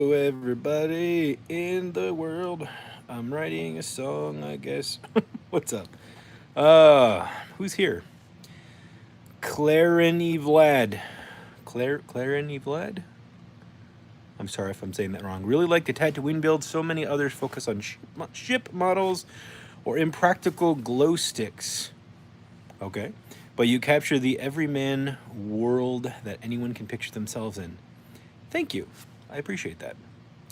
Everybody in the world. I'm writing a song, I guess. What's up? Who's here? Clareny Vlad. Clareny Vlad? I'm sorry if I'm saying that wrong. Really like the Tatooine build. So many others focus on ship models or impractical glow sticks. Okay. But you capture the everyman world that anyone can picture themselves in. Thank you. I appreciate that.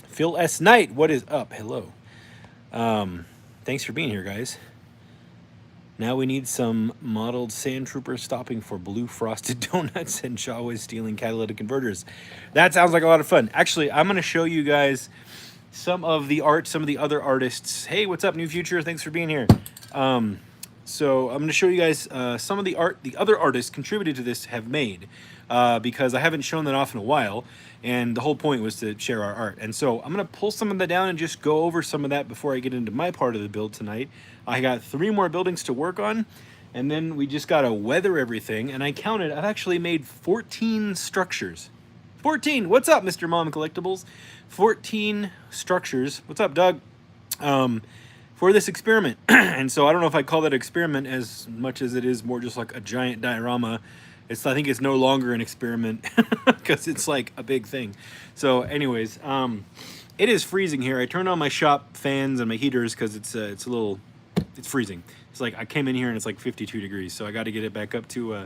Phil S. Knight, what is up? Hello. Thanks for being here, guys. Now we need some modeled sand troopers stopping for blue frosted donuts and Shawwa's stealing catalytic converters. That sounds like a lot of fun. Actually, I'm going to show you guys some of the art, some of the other artists. Hey, what's up, New Future? Thanks for being here. So I'm going to show you guys some of the art the other artists contributed to this have made, because I haven't shown that off in a while, and the whole point was to share our art. And so I'm going to pull some of that down and just go over some of that before I get into my part of the build tonight. I got 3 more buildings to work on, and then we just got to weather everything. And I counted, I've actually made 14 structures. 14! What's up, Mr. Mom Collectibles? 14 structures. What's up, Doug? For this experiment. And so I don't know if I call that experiment as much as it is more just like a giant diorama. I think it's no longer an experiment because it's like a big thing. So anyways, it is freezing here. I turned on my shop fans and my heaters because it's freezing. It's like I came in here and it's like 52 degrees. So I got to get it back up to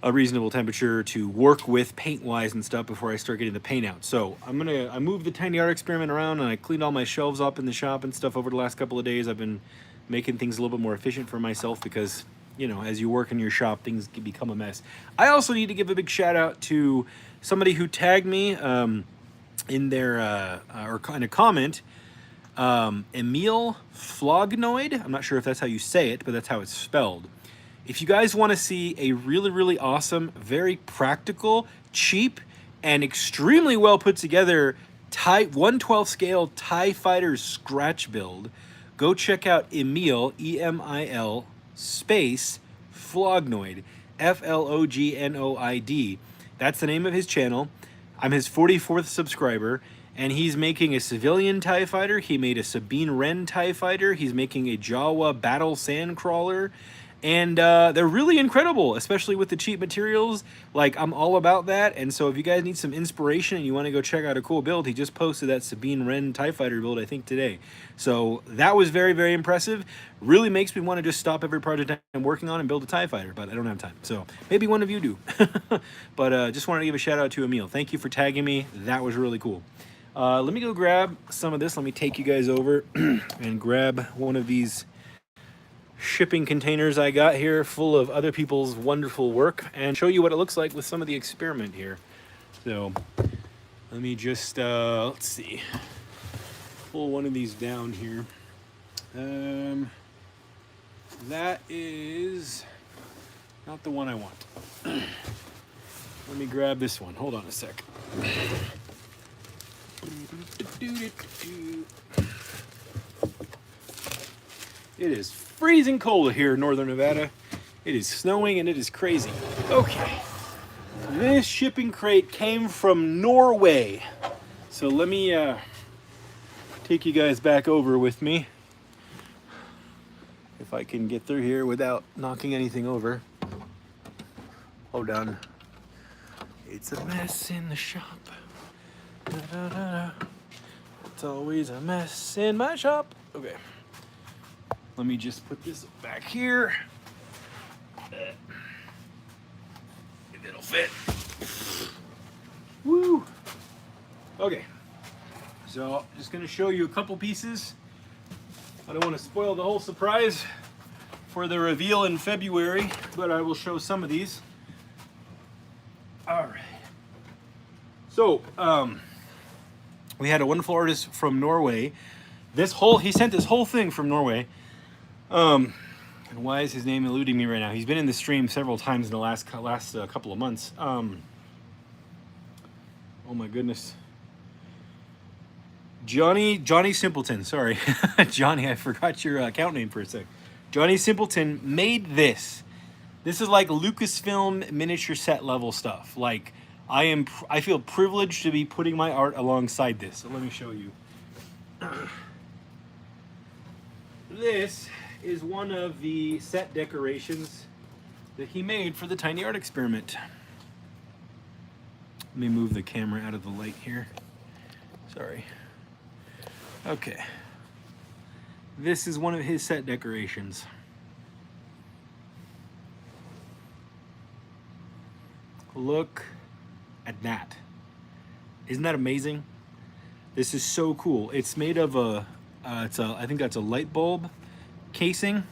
a reasonable temperature to work with paint wise and stuff before I start getting the paint out. So I moved the tiny art experiment around, and I cleaned all my shelves up in the shop and stuff over the last couple of days. I've been making things a little bit more efficient for myself because, you know, as you work in your shop, things can become a mess. I also need to give a big shout out to somebody who tagged me in their or in a comment, Emil Flognoid. I'm not sure if that's how you say it, but that's how it's spelled. If you guys want to see a really, really awesome, very practical, cheap, and extremely well put together 1/12 scale TIE Fighter scratch build, go check out Emil, E-M-I-L, space, Flognoid, Flognoid. That's the name of his channel. I'm his 44th subscriber, and he's making a civilian TIE Fighter. He made a Sabine Wren TIE Fighter. He's making a Jawa Battle Sandcrawler. And they're really incredible, especially with the cheap materials. Like, I'm all about that. And so if you guys need some inspiration and you want to go check out a cool build, he just posted that Sabine Wren TIE Fighter build, I think, today. So that was very, very impressive. Really makes me want to just stop every project I'm working on and build a TIE Fighter, but I don't have time. So maybe one of you do. But just wanted to give a shout out to Emil. Thank you for tagging me. That was really cool. Let me go grab some of this. Let me take you guys over and grab one of these shipping containers I got here full of other people's wonderful work and show you what it looks like with some of the experiment here. So let me just let's see, pull one of these down here. That is not the one I want. Let me grab this one. Hold on a sec. It is freezing cold here in northern Nevada. It is snowing and it is crazy. Okay. This shipping crate came from Norway. So let me take you guys back over with me. If I can get through here without knocking anything over. Hold on. It's a mess in the shop. Da, da, da, da. It's always a mess in my shop. Okay. Let me just put this back here. If it'll fit. Woo! Okay. So, just going to show you a couple pieces. I don't want to spoil the whole surprise for the reveal in February, but I will show some of these. All right. So, we had a wonderful artist from Norway. He sent this whole thing from Norway. And why is his name eluding me right now? He's been in the stream several times in the last couple of months. Oh my goodness. Johnny Simpleton, sorry. Johnny, I forgot your account name for a sec. Johnny Simpleton made this. This is like Lucasfilm miniature set level stuff. Like I feel privileged to be putting my art alongside this. So let me show you. This is one of the set decorations that he made for the tiny art experiment. Let me move the camera out of the light here. Sorry. Okay. This is one of his set decorations. Look at that. Isn't that amazing? This is so cool. It's made of I think that's a light bulb casing,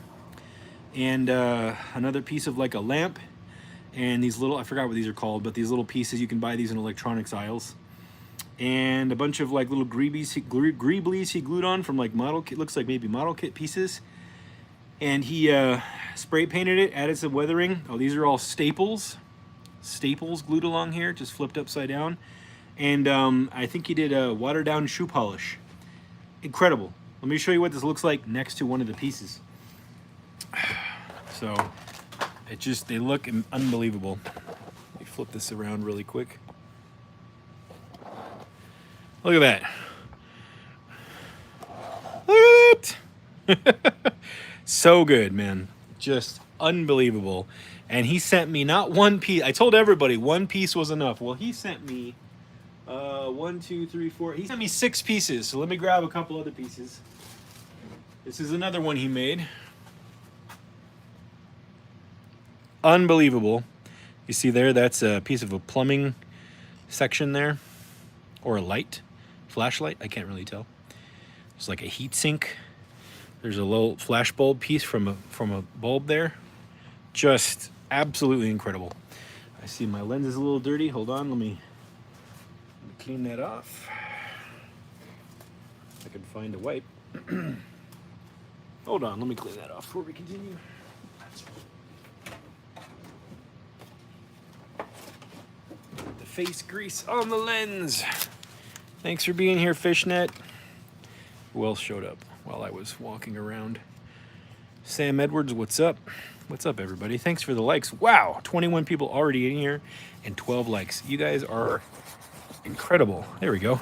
and another piece of like a lamp, and these little, I forgot what these are called, but these little pieces, you can buy these in electronics aisles, and a bunch of like little greeblies he glued on from like model kit, looks like maybe model kit pieces, and he spray painted it, added some weathering. Oh, these are all staples glued along here, just flipped upside down, and I think he did a watered down shoe polish. Incredible. Let me show you what this looks like next to one of the pieces. So they look unbelievable. Let me flip this around really quick. Look at that. Look at it. So good, man. Just unbelievable. And he sent me not one piece. I told everybody one piece was enough. Well, he sent me 1, 2, 3, 4. He sent me 6 pieces. So let me grab a couple other pieces. This is another one he made. Unbelievable. You see there, that's a piece of a plumbing section there. Or a light. Flashlight, I can't really tell. It's like a heat sink. There's a little flash bulb piece from a bulb there. Just absolutely incredible. I see my lens is a little dirty. Hold on, let me clean that off. If I can find a wipe. Hold on, let me clean that off before we continue. The face grease on the lens. Thanks for being here, Fishnet. Who else showed up while I was walking around? Sam Edwards, what's up? What's up, everybody? Thanks for the likes. Wow, 21 people already in here and 12 likes. You guys are incredible. There we go.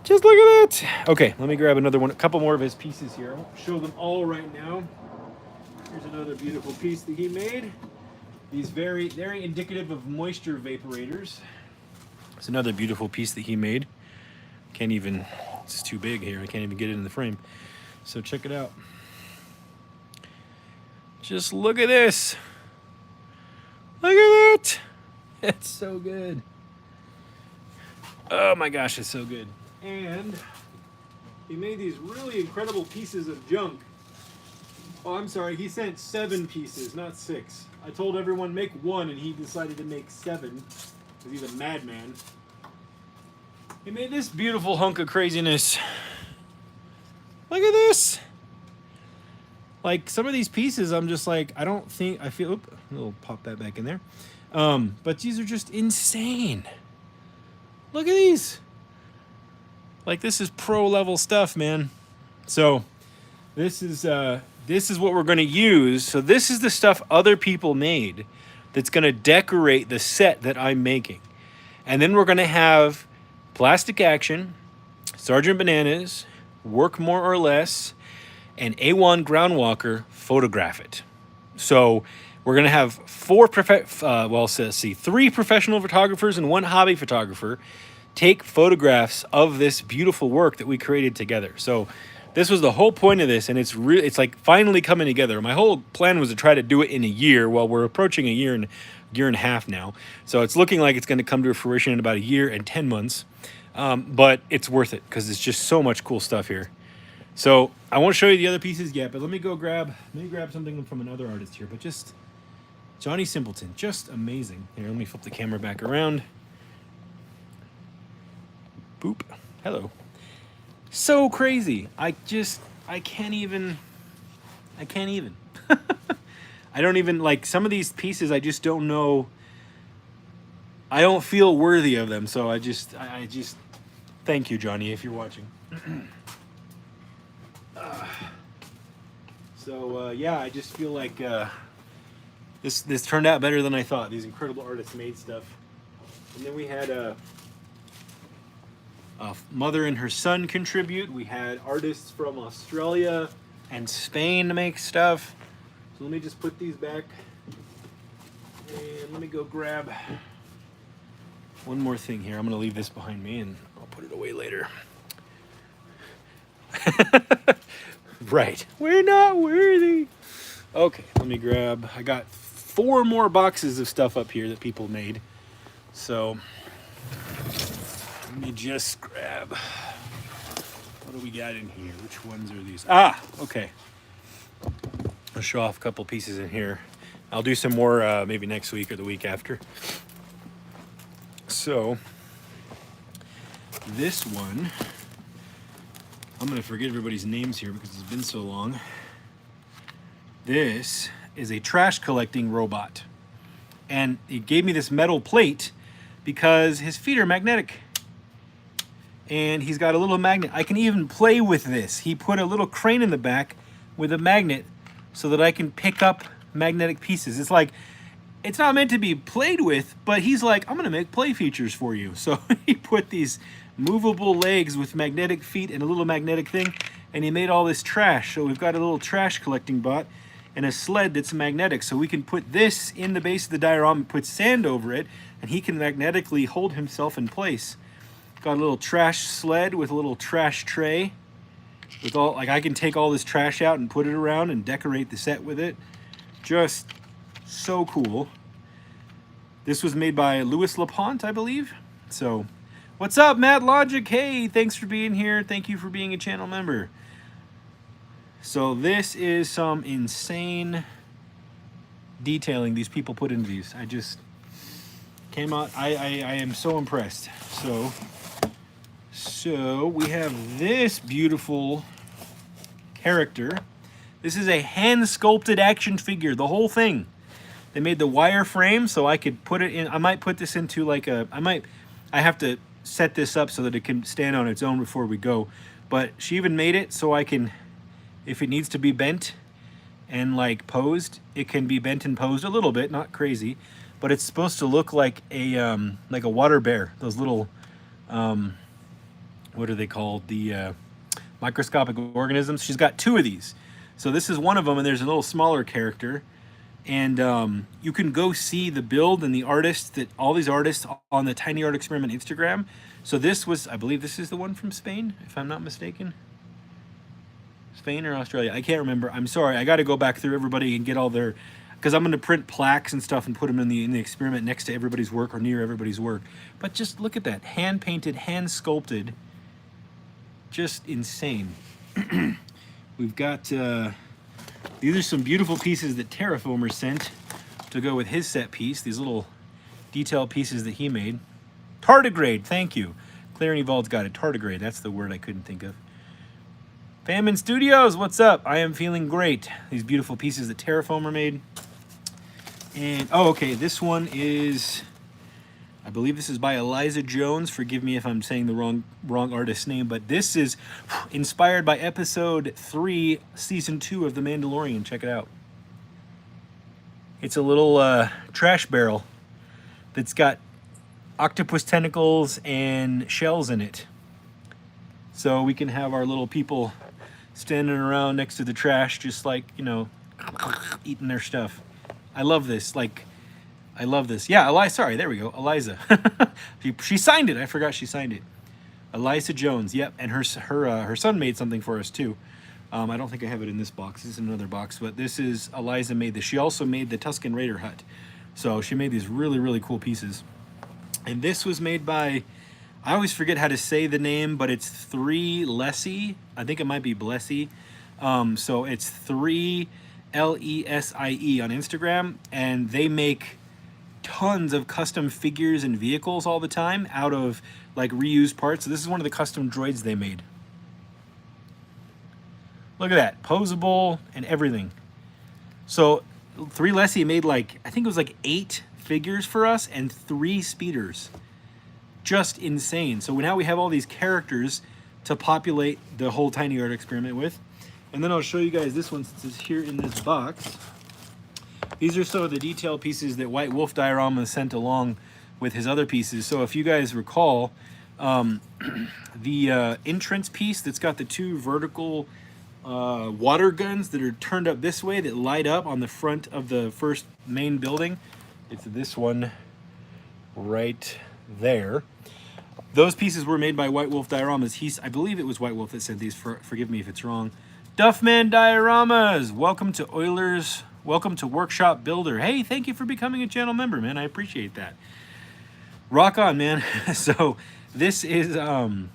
Just look at that. Okay, let me grab another one, a couple more of his pieces here. I won't show them all right now. Here's another beautiful piece that he made. These very, very indicative of moisture vaporators. It's another beautiful piece that he made. Can't even, it's too big here. I can't even get it in the frame. So check it out. Just look at this. Look at that. It's so good. Oh my gosh, it's so good. And he made these really incredible pieces of junk. Oh, I'm sorry, he sent 7 pieces, not 6. I told everyone make 1 and he decided to make 7 because he's a madman. He made this beautiful hunk of craziness. Look at this. Like some of these pieces, I'm just like, I feel, oop, we'll pop that back in there. But these are just insane. Look at these. Like this is pro level stuff, man. So this is what we're going to use. So this is the stuff other people made that's going to decorate the set that I'm making. And then we're going to have Plastic Action, Sergeant Bananas, Work More or Less, and A1 Groundwalker photograph it. So we're going to have 3 professional photographers and 1 hobby photographer take photographs of this beautiful work that we created together. So this was the whole point of this, and it's like finally coming together. My whole plan was to try to do it in a year. Well, we're approaching a year and a half now. So it's looking like it's going to come to fruition in about a year and 10 months. But it's worth it because it's just so much cool stuff here. So I won't show you the other pieces yet, but let me grab something from another artist here. But just Johnny Simpleton, just amazing. Here, let me flip the camera back around. Boop. Hello. So crazy. I can't even. I don't even, like, some of these pieces I just don't know. I don't feel worthy of them. So I just thank you, Johnny, if you're watching. Yeah, I just feel like this turned out better than I thought. These incredible artists made stuff. And then we had a mother and her son contribute. We had artists from Australia and Spain to make stuff. So let me just put these back. And let me go grab one more thing here. I'm going to leave this behind me and I'll put it away later. Right. We're not worthy. Okay, let me grab. I got 4 more boxes of stuff up here that people made. So let me just grab. What do we got in here? Which ones are these? Ah, okay. I'll show off a couple pieces in here. I'll do some more maybe next week or the week after. So this one, I'm going to forget everybody's names here because it's been so long. This is a trash collecting robot. And he gave me this metal plate because his feet are magnetic. And he's got a little magnet. I can even play with this. He put a little crane in the back with a magnet so that I can pick up magnetic pieces. It's like, it's not meant to be played with, but he's like, I'm gonna make play features for you. So he put these movable legs with magnetic feet and a little magnetic thing, and he made all this trash. So we've got a little trash collecting bot and a sled that's magnetic. So we can put this in the base of the diorama, put sand over it, and he can magnetically hold himself in place. Got a little trash sled with a little trash tray. With all, like, I can take all this trash out and put it around and decorate the set with it. Just so cool. This was made by Louis LaPont, I believe. So, what's up, Matt Logic? Hey, thanks for being here. Thank you for being a channel member. So this is some insane detailing these people put into these. I just came out, I am so impressed. So we have this beautiful character. This is a hand sculpted action figure, the whole thing. They made the wire frame so I could put it in. I might put this into like a, I have to set this up so that it can stand on its own before we go. But she even made it so I can, if it needs to be bent and like posed, it can be bent and posed a little bit, not crazy. But it's supposed to look like a water bear. Those little, what are they called? The microscopic organisms. She's got 2 of these. So this is one of them, and there's a little smaller character. And you can go see the build and the artists, that all these artists on the Tiny Art Experiment Instagram. So this was, I believe this is the one from Spain, if I'm not mistaken. Spain or Australia, I can't remember. I'm sorry, I got to go back through everybody and get all their, because I'm going to print plaques and stuff and put them in the experiment next to everybody's work or near everybody's work. But just look at that, hand painted, hand sculpted, just insane. We've got, these are some beautiful pieces that Terraformer sent to go with his set piece. These little detail pieces that he made. Tardigrade, thank you. Claire and Evolved's got it. Tardigrade, that's the word I couldn't think of. Famine Studios, what's up? I am feeling great. These beautiful pieces that Terraformer made. And, oh, okay, this one is, I believe this is by Eliza Jones. Forgive me if I'm saying the wrong artist's name, but this is inspired by episode 3, season 2 of The Mandalorian. Check it out. It's a little trash barrel that's got octopus tentacles and shells in it. So we can have our little people standing around next to the trash, just like, you know, eating their stuff. I love this. Like, I love this. Yeah, Eliza, sorry, there we go. Eliza. she signed it. I forgot she signed it. Eliza Jones, yep. And her son made something for us too. I don't think I have it in this box. This is another box, but this is, Eliza made this. She also made the Tusken Raider hut. So she made these really, really cool pieces. And this was made by, I always forget how to say the name, but it's 3 Lessie. I think it might be Blessy. So it's 3 Lesie on Instagram, and they make tons of custom figures and vehicles all the time out of like reused parts. So this is one of the custom droids they made. Look at that, posable and everything. So 3 Lessie made like, I think it was like 8 figures for us and 3 speeders. Just insane. So now we have all these characters to populate the whole Tiny Art Experiment with. And then I'll show you guys this one since it's here in this box. These are some of the detail pieces that White Wolf Diorama sent along with his other pieces. So if you guys recall, the entrance piece that's got the two vertical water guns that are turned up this way that light up on the front of the first main building, it's this one right there. Those pieces were made by White Wolf Dioramas. I believe it was White Wolf that said these. Forgive me if it's wrong. Duffman Dioramas, welcome to Oilers. Welcome to Workshop Builder. Hey, thank you for becoming a channel member, man. I appreciate that. Rock on, man. So this is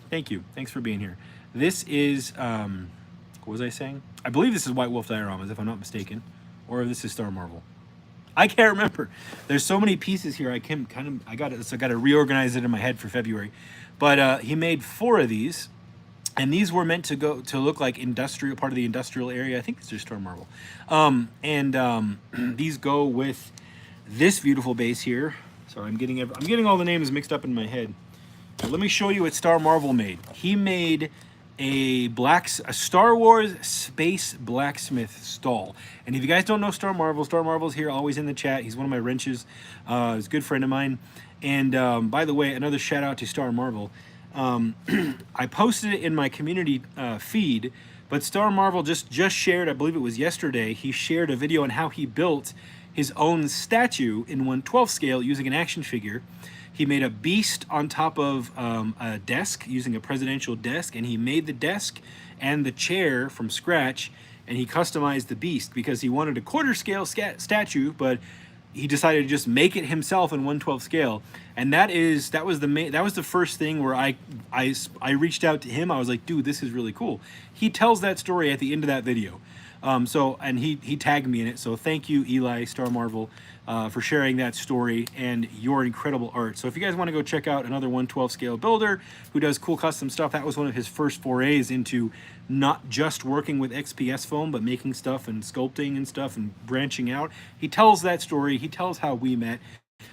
thank you. Thanks for being here. This is what was I saying? I believe this is White Wolf Dioramas, if I'm not mistaken, or this is Star Marvel. I can't remember. There's so many pieces here. I got to reorganize it in my head for February. But he made 4 of these, and these were meant to look like industrial, part of the industrial area. I think these are Star Marvel. These go with this beautiful base here. Sorry, I'm getting all the names mixed up in my head. But let me show you what Star Marvel made. He made a Star Wars space blacksmith stall. And if you guys don't know Star Marvel's here, always in the chat. He's one of my wrenches. He's a good friend of mine. And by the way, another shout out to Star Marvel. I posted it in my community feed, but Star Marvel just shared, I believe it was yesterday, he shared a video on how he built his own statue in 1/12 scale using an action figure. He made a beast on top of a desk using a presidential desk, and he made the desk and the chair from scratch, and he customized the beast because he wanted a quarter scale statue, but he decided to just make it himself in 1/12 scale. And that was the first thing where I reached out to him. I was like, dude, this is really cool. He tells that story at the end of that video. And he tagged me in it. So thank you, Eli, Star Marvel, for sharing that story and your incredible art. So if you guys want to go check out another 1/12 scale builder who does cool custom stuff, that was one of his first forays into not just working with XPS foam, but making stuff and sculpting and stuff and branching out. He tells that story. He tells how we met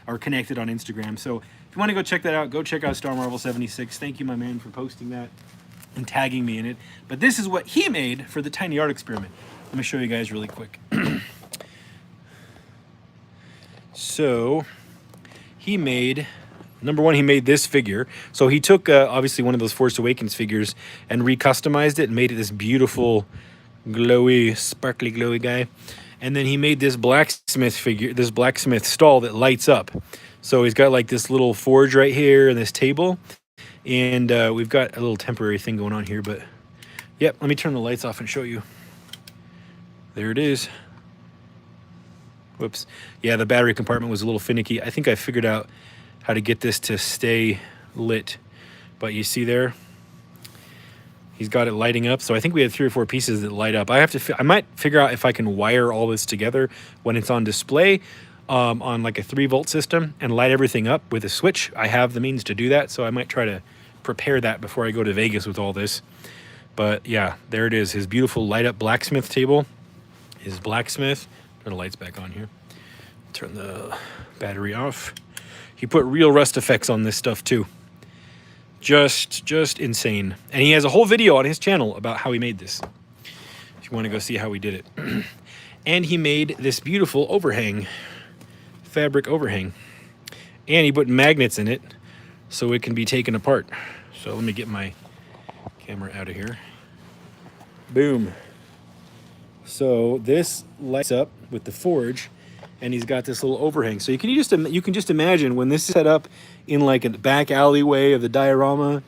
or connected on Instagram. So if you want to go check that out, go check out Star Marvel 76. Thank you, my man, for posting that and tagging me in it. But this is what he made for the tiny art experiment. Let me show you guys really quick. So he made, number one, he made this figure. So he took obviously one of those Force Awakens figures and recustomized it and made it this beautiful, glowy, sparkly, glowy guy. And then he made this blacksmith figure, this blacksmith stall that lights up. So he's got like this little forge right here and this table. And we've got a little temporary thing going on here, but yep, let me turn the lights off and show you. There it is. Whoops. Yeah, the battery compartment was a little finicky. I think I figured out how to get this to stay lit. But you see there, he's got it lighting up. So I think we had 3 or 4 pieces that light up. I might figure out if I can wire all this together when it's on display on like a 3-volt system and light everything up with a switch. I have the means to do that, so I might try to prepare that before I go to Vegas with all this. But yeah, there it is. His beautiful light up blacksmith table. His blacksmith. Turn the lights back on here. Turn the battery off. He put real rust effects on this stuff too. Just insane. And he has a whole video on his channel about how he made this, if you want to go see how he did it. And he made this beautiful overhang, fabric overhang. And he put magnets in it so it can be taken apart. So let me get my camera out of here. Boom. So this lights up with the forge, and he's got this little overhang. So you can just imagine when this is set up in like a back alleyway of the diorama,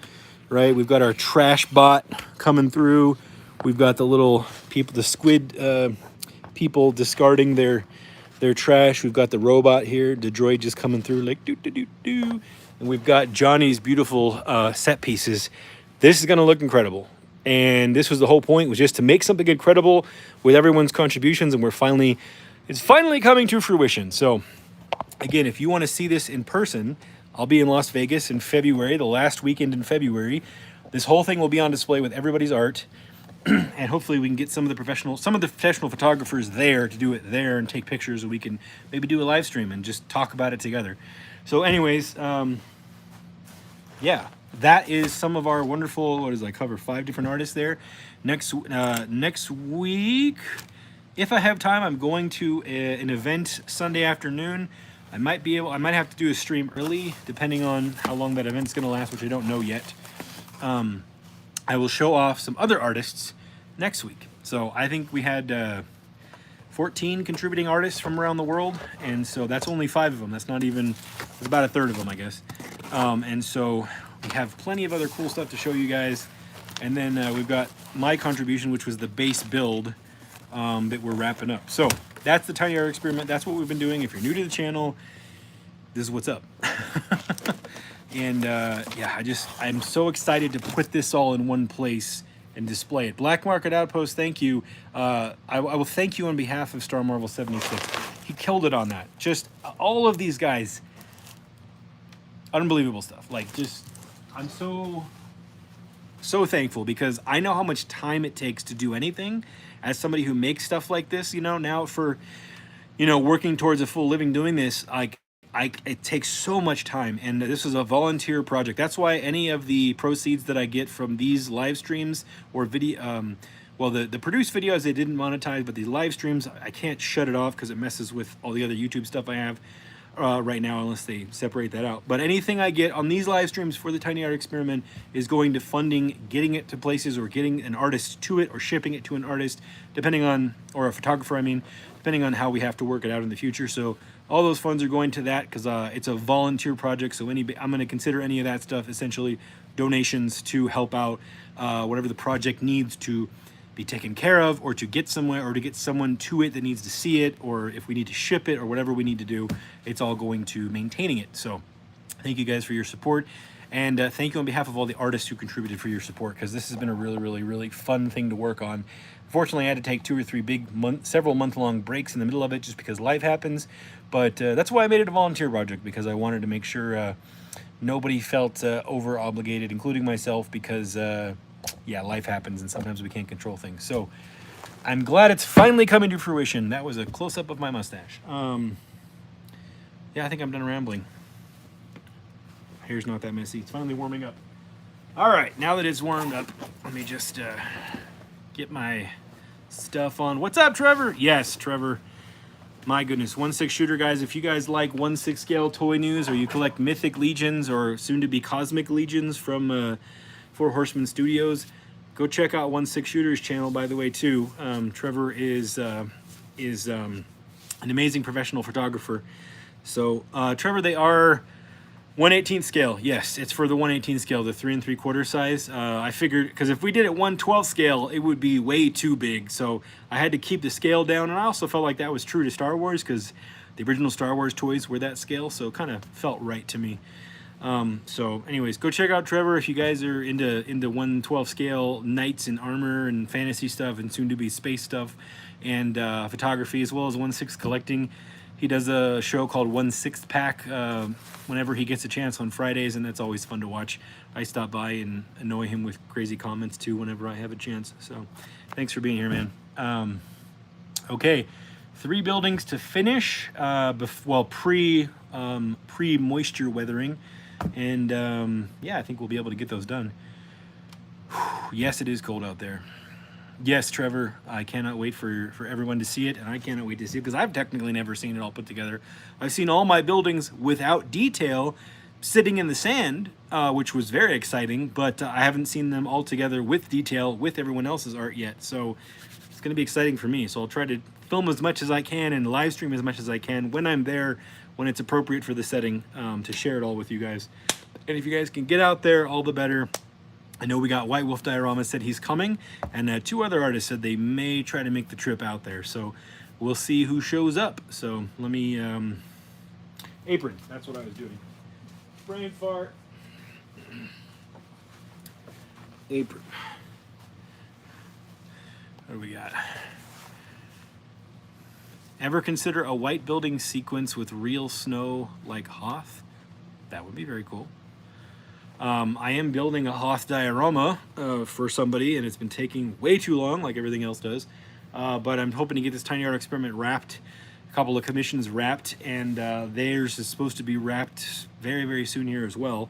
right? We've got our trash bot coming through. We've got the little people, the squid people discarding their trash. We've got the robot here, the droid just coming through like doo doo doo doo. And we've got Johnny's beautiful set pieces. This is gonna look incredible. And this was the whole point, was just to make something incredible with everyone's contributions, and it's finally coming to fruition. So again, if you want to see this in person, I'll be in Las Vegas in February, the last weekend in February. This whole thing will be on display with everybody's art. And hopefully we can get some of the professional photographers there to do it there and take pictures, and we can maybe do a live stream and just talk about it together. So anyways, yeah. That is some of our wonderful, I cover 5 different artists there. Next week, if I have time, I'm going to an event Sunday afternoon I might have to do a stream early, depending on how long that event's going to last, which I don't know yet. I will show off some other artists next week. So I think we had 14 contributing artists from around the world, and so that's only 5 of them. That's not even, it's about a third of them, I guess. And so we have plenty of other cool stuff to show you guys. And then we've got my contribution, which was the base build that we're wrapping up. So that's the tiny art experiment. That's what we've been doing. If you're new to the channel, this is what's up. And yeah, I'm so excited to put this all in one place and display it. Black Market Outpost, thank you. I will thank you on behalf of Star Marvel 76. He killed it on that. Just all of these guys, unbelievable stuff. Like, just, I'm so thankful, because I know how much time it takes to do anything. As somebody who makes stuff like this, you know, now for, you know, working towards a full living doing this, it takes so much time, and this is a volunteer project. That's why any of the proceeds that I get from these live streams or video, well, the produced videos they didn't monetize, but the live streams, I can't shut it off because it messes with all the other YouTube stuff I have right now, unless they separate that out. But anything I get on these live streams for the tiny art experiment is going to funding getting it to places, or getting an artist to it, or shipping it to an artist, depending on, or a photographer, I mean, depending on how we have to work it out in the future. So all those funds are going to that, because it's a volunteer project. So I'm going to consider any of that stuff essentially donations to help out whatever the project needs to be taken care of, or to get somewhere, or to get someone to it that needs to see it, or if we need to ship it, or whatever we need to do. It's all going to maintaining it. So thank you guys for your support, and thank you on behalf of all the artists who contributed for your support, because this has been a really fun thing to work on. Unfortunately, I had to take 2 or 3 big several month-long breaks in the middle of it, just because life happens. But that's why I made it a volunteer project, because I wanted to make sure nobody felt over-obligated, including myself, because yeah, life happens, and sometimes we can't control things. So I'm glad it's finally coming to fruition. That was a close-up of my mustache. Yeah, I think I'm done rambling. Hair's not that messy. It's finally warming up. All right, now that it's warmed up, let me just get my stuff on. What's up, Trevor? Yes, Trevor. My goodness, 1/6 shooter, guys. If you guys like 1/6 scale toy news, or you collect Mythic Legions, or soon-to-be Cosmic Legions from Four Horsemen Studios, go check out 1/6 Shooter's channel, by the way, too. Trevor is an amazing professional photographer. So, Trevor, they are 1/18 scale. Yes, it's for the 1/18 scale, the 3 3/4 size. I figured, because if we did it 1/12 scale, it would be way too big. So I had to keep the scale down, and I also felt like that was true to Star Wars, because the original Star Wars toys were that scale, so it kind of felt right to me. So anyways, go check out Trevor if you guys are into 1/12 scale knights and armor and fantasy stuff, and soon to be space stuff, and photography, as well as 1/6 collecting. He does a show called 1/6 Pack whenever he gets a chance on Fridays, and that's always fun to watch. I stop by and annoy him with crazy comments too whenever I have a chance. So thanks for being here, man. Okay, 3 buildings to finish, well, pre-moisture weathering, and yeah, I think we'll be able to get those done. Yes, it is cold out there. Yes, Trevor, I cannot wait for everyone to see it, and I cannot wait to see it, because I've technically never seen it all put together. I've seen all my buildings without detail sitting in the sand, which was very exciting, but I haven't seen them all together with detail with everyone else's art yet. So it's going to be exciting for me. So I'll try to film as much as I can and live stream as much as I can when I'm there, when it's appropriate for the setting, to share it all with you guys. And if you guys can get out there, all the better. I know we got White Wolf Diorama said he's coming, and 2 other artists said they may try to make the trip out there. So we'll see who shows up. So let me, apron, that's what I was doing. Brain fart. Apron. What do we got? Ever consider a white building sequence with real snow like Hoth? That would be very cool. I am building a Hoth diorama for somebody, and it's been taking way too long, like everything else does. But I'm hoping to get this tiny art experiment wrapped, a couple of commissions wrapped, and theirs is supposed to be wrapped very soon here as well.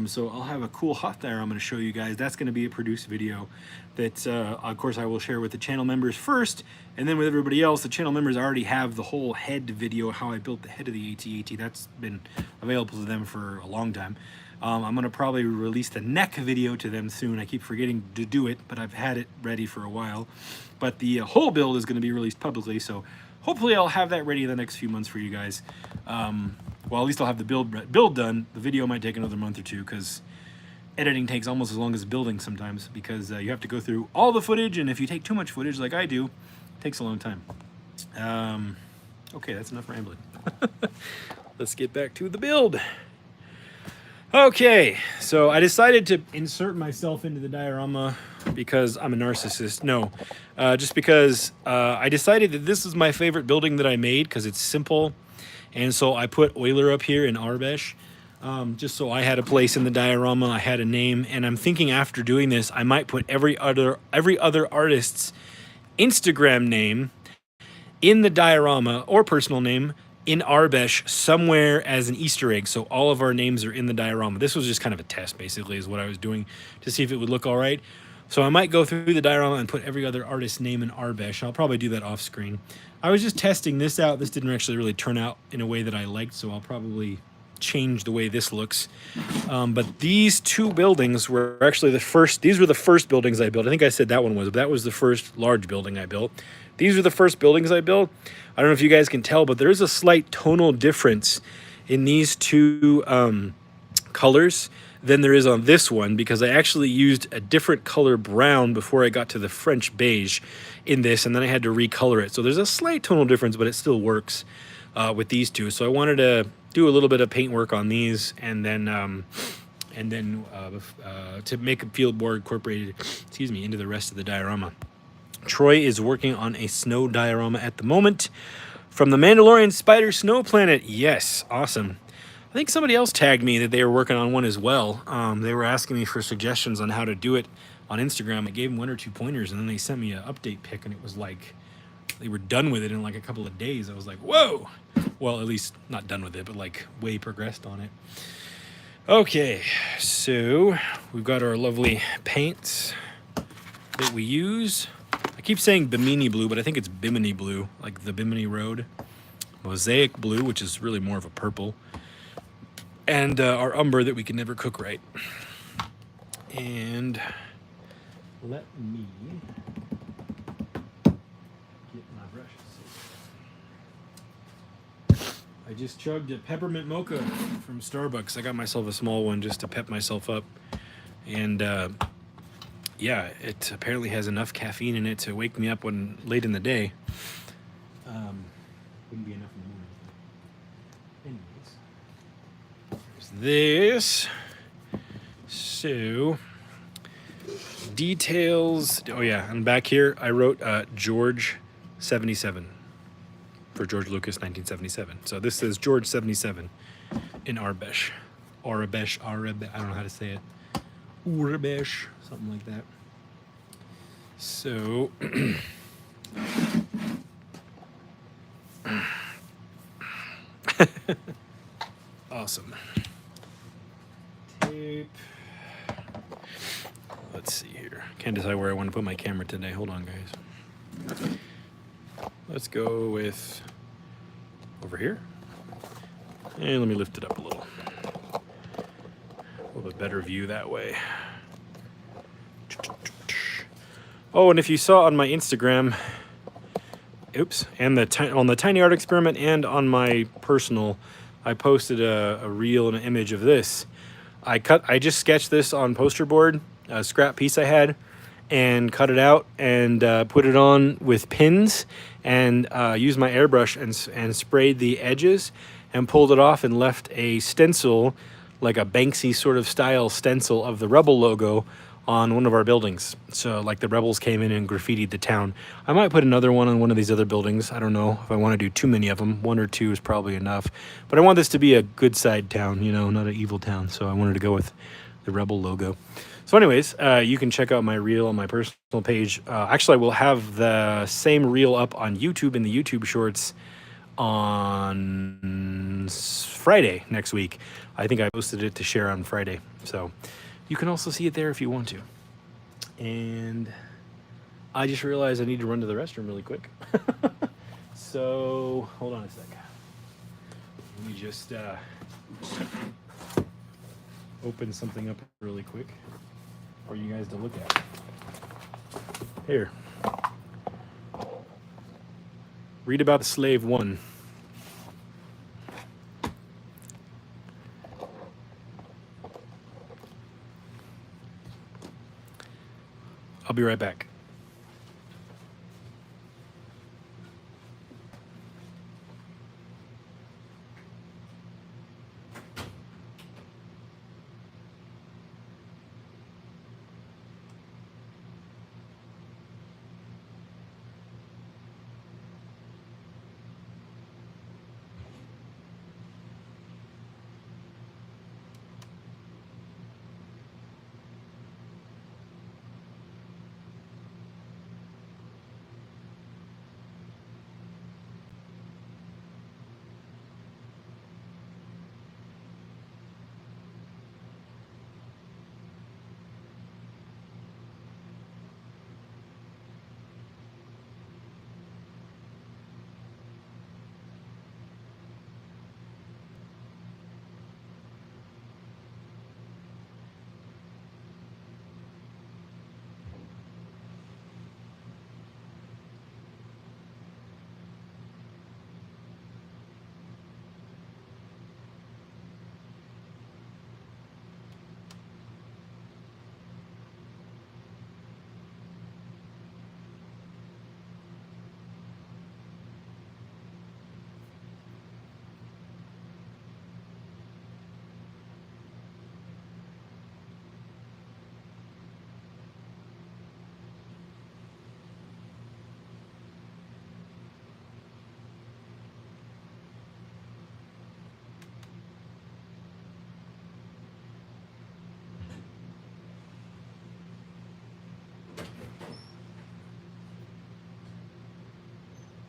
So I'll have a cool hot diorama to show you guys. That's going to be a produced video that, of course, I will share with the channel members first, and then with everybody else. The channel members already have the whole head video, how I built the head of the AT-AT. That's been available to them for a long time. I'm going to probably release the neck video to them soon. I keep forgetting to do it, but I've had it ready for a while. But the whole build is going to be released publicly, so hopefully I'll have that ready in the next few months for you guys. Well, at least I'll have the build done. The video might take another month or two because editing takes almost as long as building sometimes, because you have to go through all the footage, and if you take too much footage like I do, it takes a long time. Okay, that's enough rambling. Let's get back to the build. Okay, so I decided to insert myself into the diorama because I'm a narcissist. No, just because I decided that this is my favorite building that I made because it's simple. And so I put Euler up here in Arbesh, just so I had a place in the diorama, I had a name, and I'm thinking after doing this, I might put every other artist's Instagram name in the diorama, or personal name, in Arbesh somewhere as an Easter egg, so all of our names are in the diorama. This was just kind of a test, basically, is what I was doing to see if it would look all right. So I might go through the diorama and put every other artist's name in Arbesh. I'll probably do that off screen. I was just testing this out. This didn't actually really turn out in a way that I liked, so I'll probably change the way this looks. But these two buildings were actually the first. These were the first buildings I built. I think I said that one was, but that was the first large building I built. These were the first buildings I built. I don't know if you guys can tell, but there is a slight tonal difference in these two colors than there is on this one, because I actually used a different color brown before I got to the French beige in this, and then I had to recolor it. So there's a slight tonal difference, but it still works with these two. So I wanted to do a little bit of paint work on these, and then to make it feel more incorporated, excuse me, into the rest of the diorama. Troy is working on a snow diorama at the moment from the Mandalorian Spider Snow Planet. Yes, awesome. I think somebody else tagged me that they were working on one as well. They were asking me for suggestions on how to do it on Instagram. I gave them 1 or 2 pointers, and then they sent me an update pic, and it was like they were done with it in like a couple of days. I was like, whoa. Well, at least not done with it, but like way progressed on it. Okay, so we've got our lovely paints that we use. I keep saying Bimini blue, but I think it's Bimini blue, like the Bimini Road. Mosaic blue, which is really more of a purple. And our umber that we can never cook right. And let me get my brushes. I just chugged a peppermint mocha from Starbucks. I got myself a small one just to pep myself up. And yeah, it apparently has enough caffeine in it to wake me up when late in the day. Wouldn't be enough in the morning. Anyways, there's this. So, details. Oh yeah, and back here I wrote George 77 for George Lucas 1977. So this says George 77 in Arbesh. Arbesh, I don't know how to say it. Arbesh, something like that. So awesome. Tape. Let's see here. Can't decide where I want to put my camera today. Hold on, guys. Let's go with over here. And let me lift it up a little. We'll have a better view that way. Oh, and if you saw on my Instagram, oops, and on the Tiny Art Experiment and on my personal, I posted a reel and an image of this. I just sketched this on poster board, a scrap piece I had, and cut it out and put it on with pins and used my airbrush and sprayed the edges and pulled it off and left a stencil, like a Banksy sort of style stencil of the Rebel logo on one of our buildings. So like the Rebels came in and graffitied the town. I might put another one on one of these other buildings. I don't know if I want to do too many of them. 1 or 2 is probably enough. But I want this to be a good side town, you know, not an evil town. So I wanted to go with the Rebel logo. So anyways, you can check out my reel on my personal page. Actually, I will have the same reel up on YouTube in the YouTube shorts on Friday next week. I think I posted it to share on Friday. So you can also see it there if you want to. And I just realized I need to run to the restroom really quick. So hold on a sec. Let me just open something up really quick for you guys to look at. Here. Read about the Slave One. I'll be right back.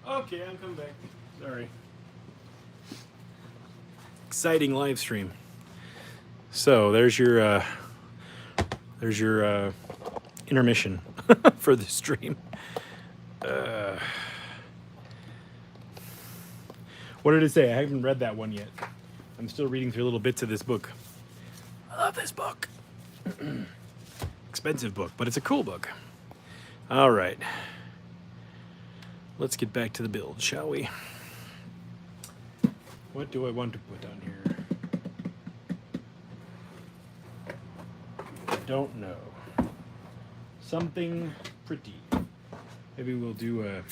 Okay, I'm coming back. Sorry. Exciting live stream. So there's your intermission for the stream. What did it say? I haven't read that one yet. I'm still reading through little bits of this book. I love this book. Expensive book, but it's a cool book. All right. Let's get back to the build, shall we? What do I want to put on here? I don't know. Something pretty. Maybe we'll do a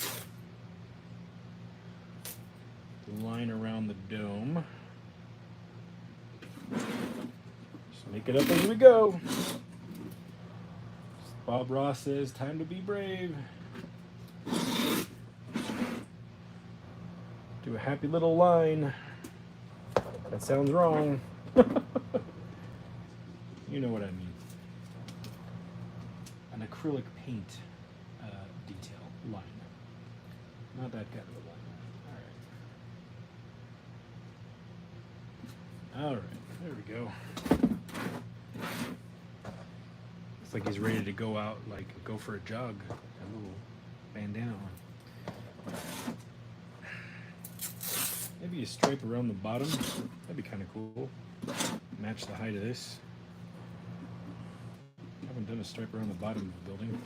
line around the dome. Just make it up as we go. Bob Ross says, time to be brave. Do a happy little line. That sounds wrong. You know what I mean. An acrylic paint detail line. Not that kind of a line. All right. All right. There we go. Looks like he's ready to go out, like go for a jog. A little bandana on. Maybe a stripe around the bottom. That'd be kind of cool. Match the height of this. Haven't done a stripe around the bottom of the building.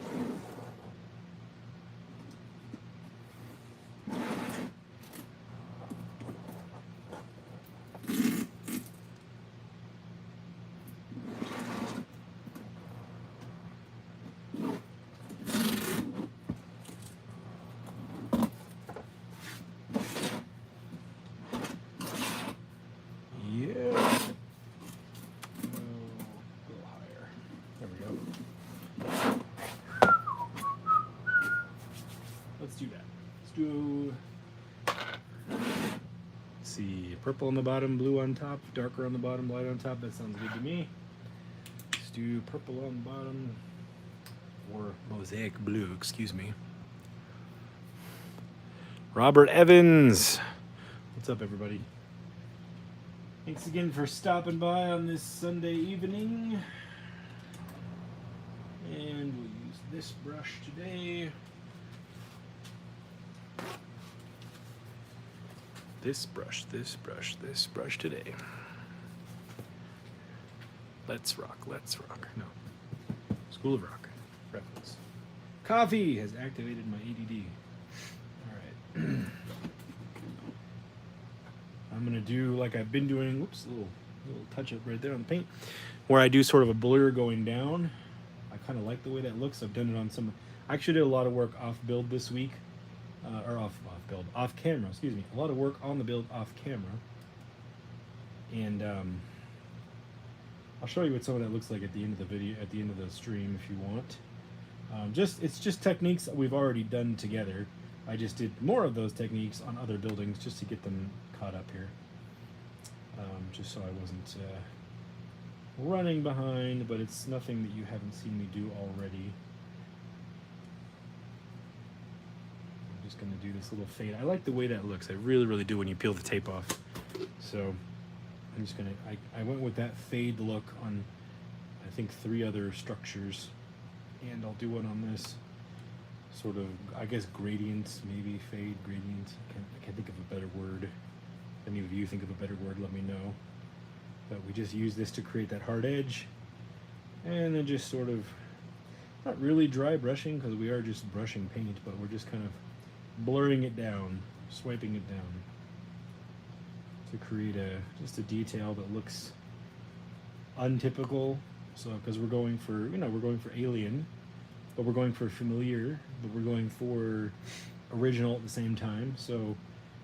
Purple on the bottom, blue on top, darker on the bottom, light on top. That sounds good to me. Let's do purple on the bottom, or mosaic blue, excuse me. Robert Evans, What's up, everybody? Thanks again for stopping by on this Sunday evening. And we'll use this brush today. This brush today. Let's rock. No. School of Rock reference. Coffee has activated my ADD. Alright. I'm gonna do like I've been doing, whoops, a little touch up right there on the paint, where I do sort of a blur going down. I kind of like the way that looks. I've done it on some, I actually did a lot of work off build this week, off camera, excuse me. A lot of work on the build off camera. And I'll show you what some of that looks like at the end of the video, at the end of the stream if you want. It's just techniques that we've already done together. I just did more of those techniques on other buildings just to get them caught up here. Just so I wasn't running behind, but it's nothing that you haven't seen me do already. I'm just gonna do this little fade. I like the way that looks. I really do when you peel the tape off. So I'm just gonna, I went with that fade look on, I think 3 other structures, and I'll do one on this sort of, I guess, gradients, maybe fade gradients. I can't think of a better word. If any of you think of a better word, let me know. But we just use this to create that hard edge, and then just sort of, not really dry brushing because we are just brushing paint, but we're just kind of blurring it down, swiping it down to create just a detail that looks untypical. So because we're going for, we're going for alien, but we're going for familiar, but we're going for original at the same time. So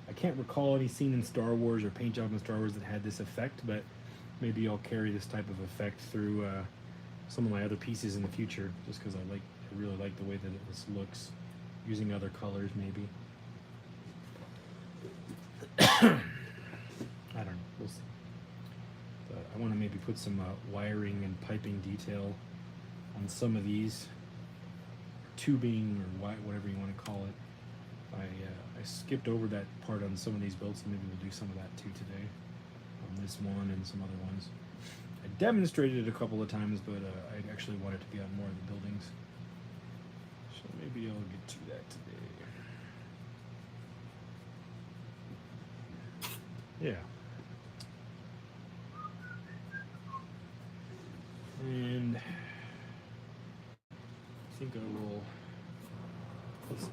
I can't recall any scene in Star Wars or paint job in Star Wars that had this effect, but maybe I'll carry this type of effect through some of my other pieces in the future, just because I really like the way that this looks, using other colors maybe. I don't know, we'll see. But I want to maybe put some wiring and piping detail on some of these, tubing or whatever you want to call it. I skipped over that part on some of these builds, so maybe we'll do some of that too today, on this one and some other ones. I demonstrated it a couple of times, but I actually want it to be on more of the buildings, so maybe I'll get to that today. Yeah. And I think I will, let's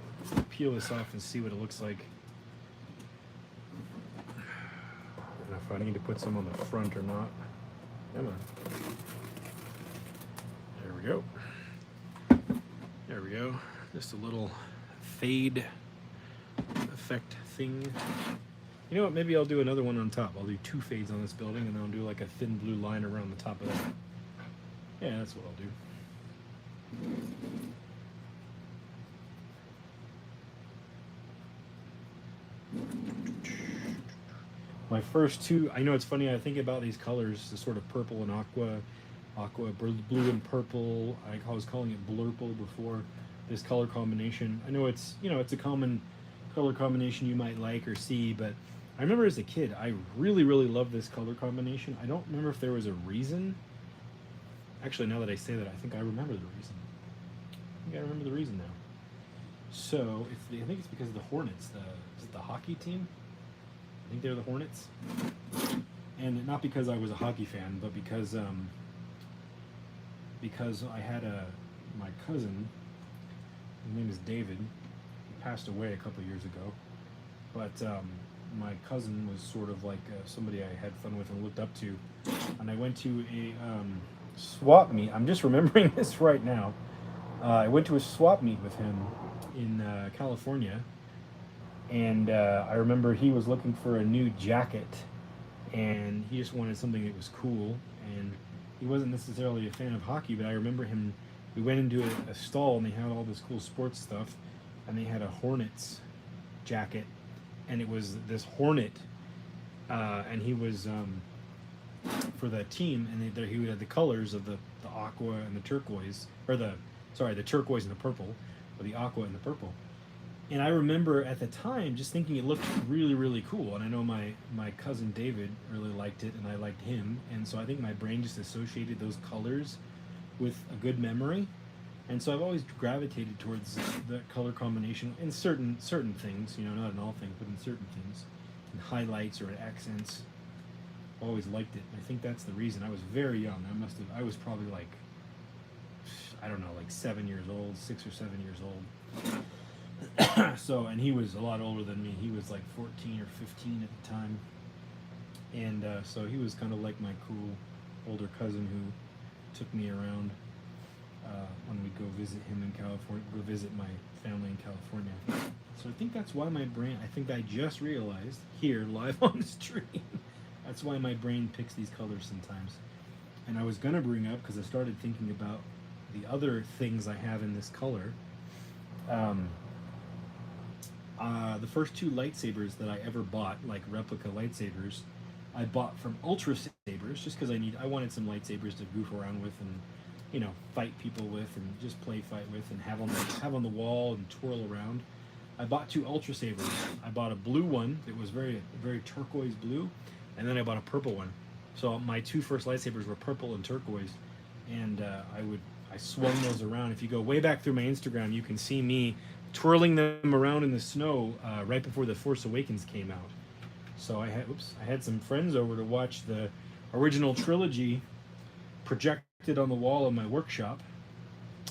peel this off and see what it looks like. And if I need to put some on the front or not. Come on. There we go. There we go. Just a little fade effect thing. You know what, maybe I'll do another one on top. I'll do 2 fades on this building, and then I'll do like a thin blue line around the top of that. Yeah, that's what I'll do. My first 2, I know it's funny, I think about these colors, the sort of purple and aqua, blue and purple. I was calling it blurple before, this color combination. I know it's, it's a common color combination you might like or see, but I remember as a kid, I really loved this color combination. I don't remember if there was a reason. Actually, now that I say that, I think I remember the reason. I think I remember the reason now. So, I think it's because of the Hornets. Is it the hockey team? I think they're the Hornets. And not because I was a hockey fan, but because I had my cousin, his name is David. He passed away a couple years ago. But my cousin was sort of like somebody I had fun with and looked up to. And I went to a swap meet. I'm just remembering this right now. I went to a swap meet with him in California, and I remember he was looking for a new jacket, and he just wanted something that was cool, and he wasn't necessarily a fan of hockey, but I remember him, we went into a stall and they had all this cool sports stuff, and they had a Hornets jacket, and it was this Hornet, and he was for the team, and he had the colors of the aqua and the turquoise, or the turquoise and the purple, or the aqua and the purple. And I remember at the time just thinking it looked really, really cool. And I know my cousin David really liked it, and I liked him. And so I think my brain just associated those colors with a good memory. And so I've always gravitated towards the color combination in certain things, you know, not in all things, but in certain things, in highlights or in accents. Always liked it. I think that's the reason. I was very young. I was probably like, I don't know, like 7 years old, 6 or 7 years old. So, and he was a lot older than me. He was like 14 or 15 at the time. And so he was kind of like my cool older cousin who took me around when we'd go visit him in California, go visit my family in California. So I think that's why my brain, I think I just realized here live on the stream, that's why my brain picks these colors sometimes. And I was going to bring up, because I started thinking about the other things I have in this color. The first two lightsabers that I ever bought, like replica lightsabers, I bought from Ultra Sabers, just because I wanted some lightsabers to goof around with and, you know, fight people with and just play fight with and have on the wall and twirl around. I bought two Ultra Sabers. I bought a blue one that was very turquoise blue, and then I bought a purple one. So my two first lightsabers were purple and turquoise, and I swung those around. If you go way back through my Instagram, you can see me twirling them around in the snow right before The Force Awakens came out. So I had some friends over to watch the original trilogy projected on the wall in my workshop,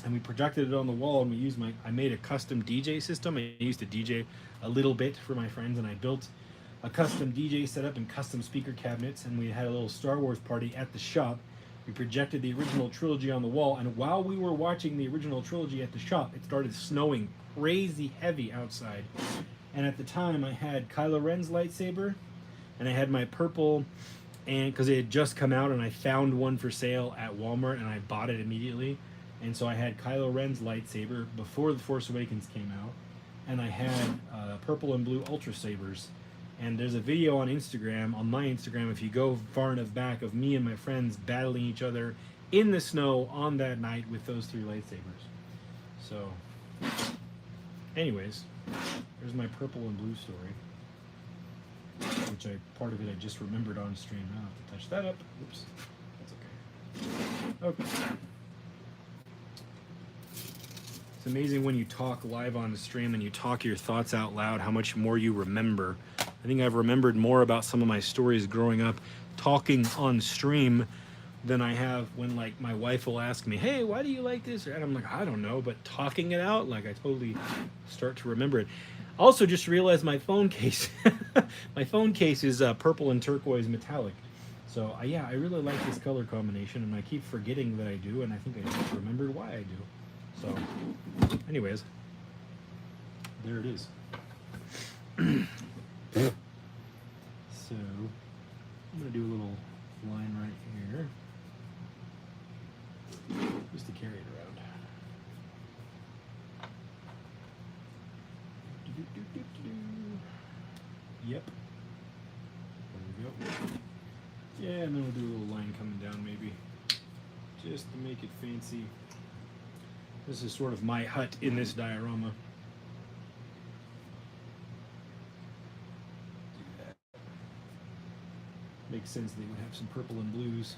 and we projected it on the wall, and I made a custom DJ system. I used to DJ a little bit for my friends, and I built a custom DJ setup and custom speaker cabinets, and we had a little Star Wars party at the shop. We projected the original trilogy on the wall, and while we were watching the original trilogy at the shop, it started snowing crazy heavy outside. And at the time, I had Kylo Ren's lightsaber, and I had my purple, and because it had just come out, and I found one for sale at Walmart, and I bought it immediately. And so I had Kylo Ren's lightsaber before The Force Awakens came out, and I had purple and blue Ultra Sabers. And there's a video on Instagram, on my Instagram, if you go far enough back, of me and my friends battling each other in the snow on that night with those three lightsabers. So, anyways, there's my purple and blue story, which part of it I just remembered on stream. I'll have to touch that up. Oops, that's okay. Okay. It's amazing when you talk live on the stream and you talk your thoughts out loud, how much more you remember. I think I've remembered more about some of my stories growing up talking on stream than I have when, like, my wife will ask me, hey, why do you like this? And I'm like, I don't know, but talking it out, like, I totally start to remember it. Also just realized my phone case, my phone case is purple and turquoise metallic. So yeah, I really like this color combination, and I keep forgetting that I do, and I think I just remembered why I do. So anyways, there it is. So I'm going to do a little line right here just to carry it around. Yep. There we go. Yeah, and then we'll do a little line coming down maybe, just to make it fancy. This is sort of my hut in this diorama. Makes sense they would have some purple and blues.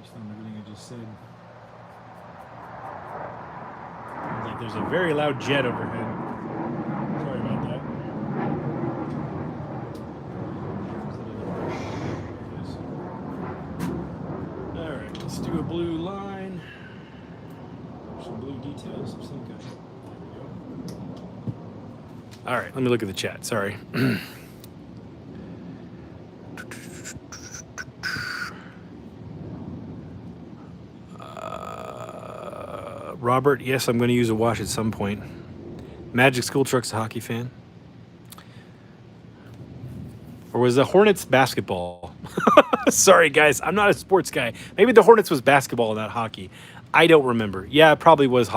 Based on everything I just said. Sounds like there's a very loud jet overhead. Sorry about that. Alright, let's do a blue line. Some blue details of some kind. All right, let me look at the chat. Sorry. Robert, yes, I'm going to use a wash at some point. Magic School Truck's a hockey fan. Or was the Hornets basketball? Sorry, guys, I'm not a sports guy. Maybe the Hornets was basketball, not hockey. I don't remember. Yeah, it probably was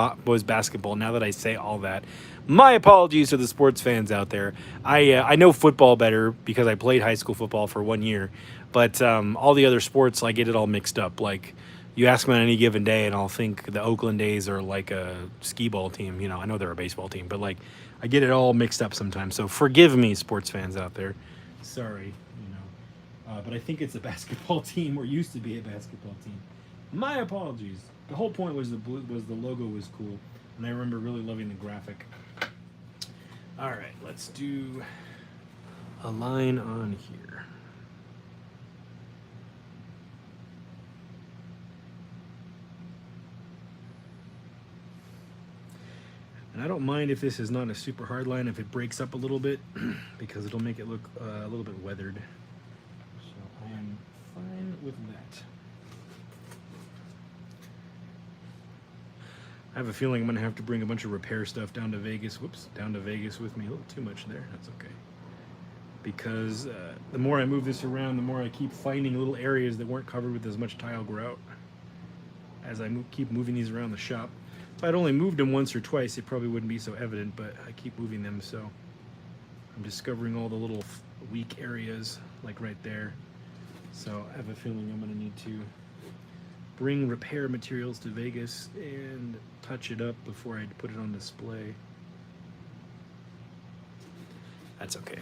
basketball, now that I say all that. My apologies to the sports fans out there. I know football better because I played high school football for 1 year. But all the other sports, I get it all mixed up. Like, You ask me on any given day, and I'll think the Oakland A's are like a skee ball team. You know, I know they're a baseball team, but like I get it all mixed up sometimes. So forgive me, sports fans out there. Sorry, you know. But I think it's a basketball team, or used to be a basketball team. My apologies. The whole point was the logo was cool, and I remember really loving the graphic. All right, let's do a line on here. And I don't mind if this is not a super hard line if it breaks up a little bit because it'll make it look a little bit weathered. So I am fine with that. I have a feeling I'm going to have to bring a bunch of repair stuff down to Vegas. Whoops, down to Vegas with me. A little too much there. That's okay. Because the more I move this around, the more I keep finding little areas that weren't covered with as much tile grout as I keep moving these around the shop. If I'd only moved them once or twice, it probably wouldn't be so evident, but I keep moving them, so I'm discovering all the little weak areas, like right there. So I have a feeling I'm going to need to bring repair materials to Vegas and touch it up before I put it on display. That's okay.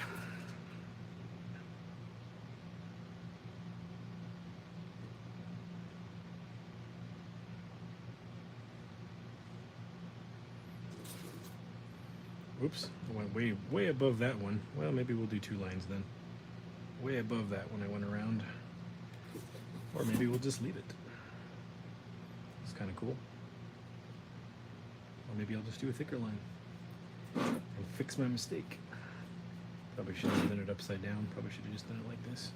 Oops, I went way above that one. Well, maybe we'll do 2 lines then. Way above that when I went around. Or maybe we'll just leave it. It's kind of cool. Or maybe I'll just do a thicker line and fix my mistake. Probably should have done it upside down. Probably should have just done it like this.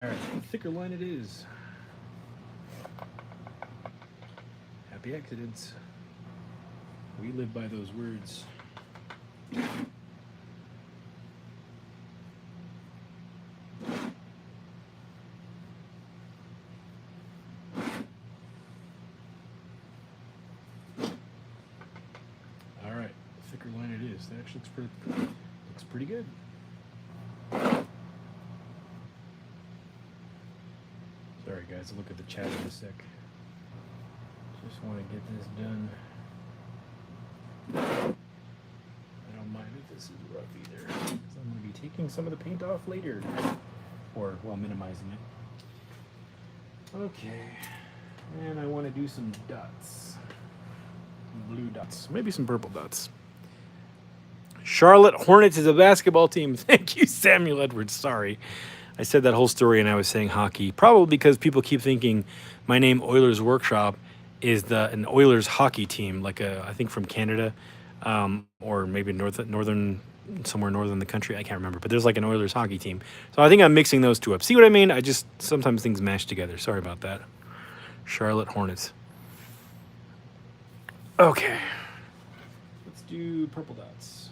Alright, thicker line it is. Happy accidents. We live by those words. All right, thicker line it is. That actually looks pretty good. Sorry guys, I'll look at the chat in a sec. Just want to get this done. I don't mind if this is rough either, because I'm going to be taking some of the paint off later, or while minimizing it. Okay, and I want to do some dots, some blue dots, maybe some purple dots. Charlotte Hornets is a basketball team. Thank you, Samuel Edwards. Sorry, I said that whole story and I was saying hockey, probably because people keep thinking my name Oilers Workshop is an Oilers hockey team, like I think from Canada, or maybe northern somewhere northern in the country. I can't remember, but there's like an Oilers hockey team. So I think I'm mixing those two up. See what I mean? I just sometimes things mash together. Sorry about that. Charlotte Hornets. Okay, let's do purple dots.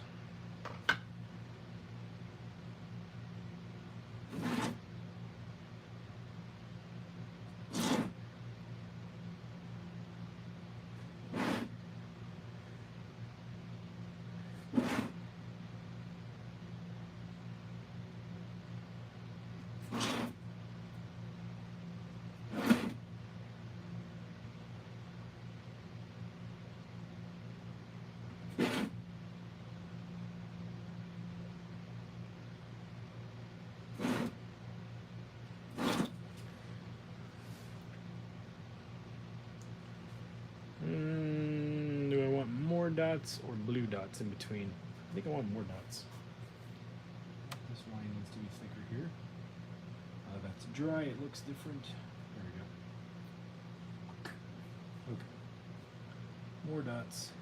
Do I want more dots or blue dots in between? I think I want more dots. This line needs to be thicker here. That's dry, it looks different. There we go. Okay. More dots.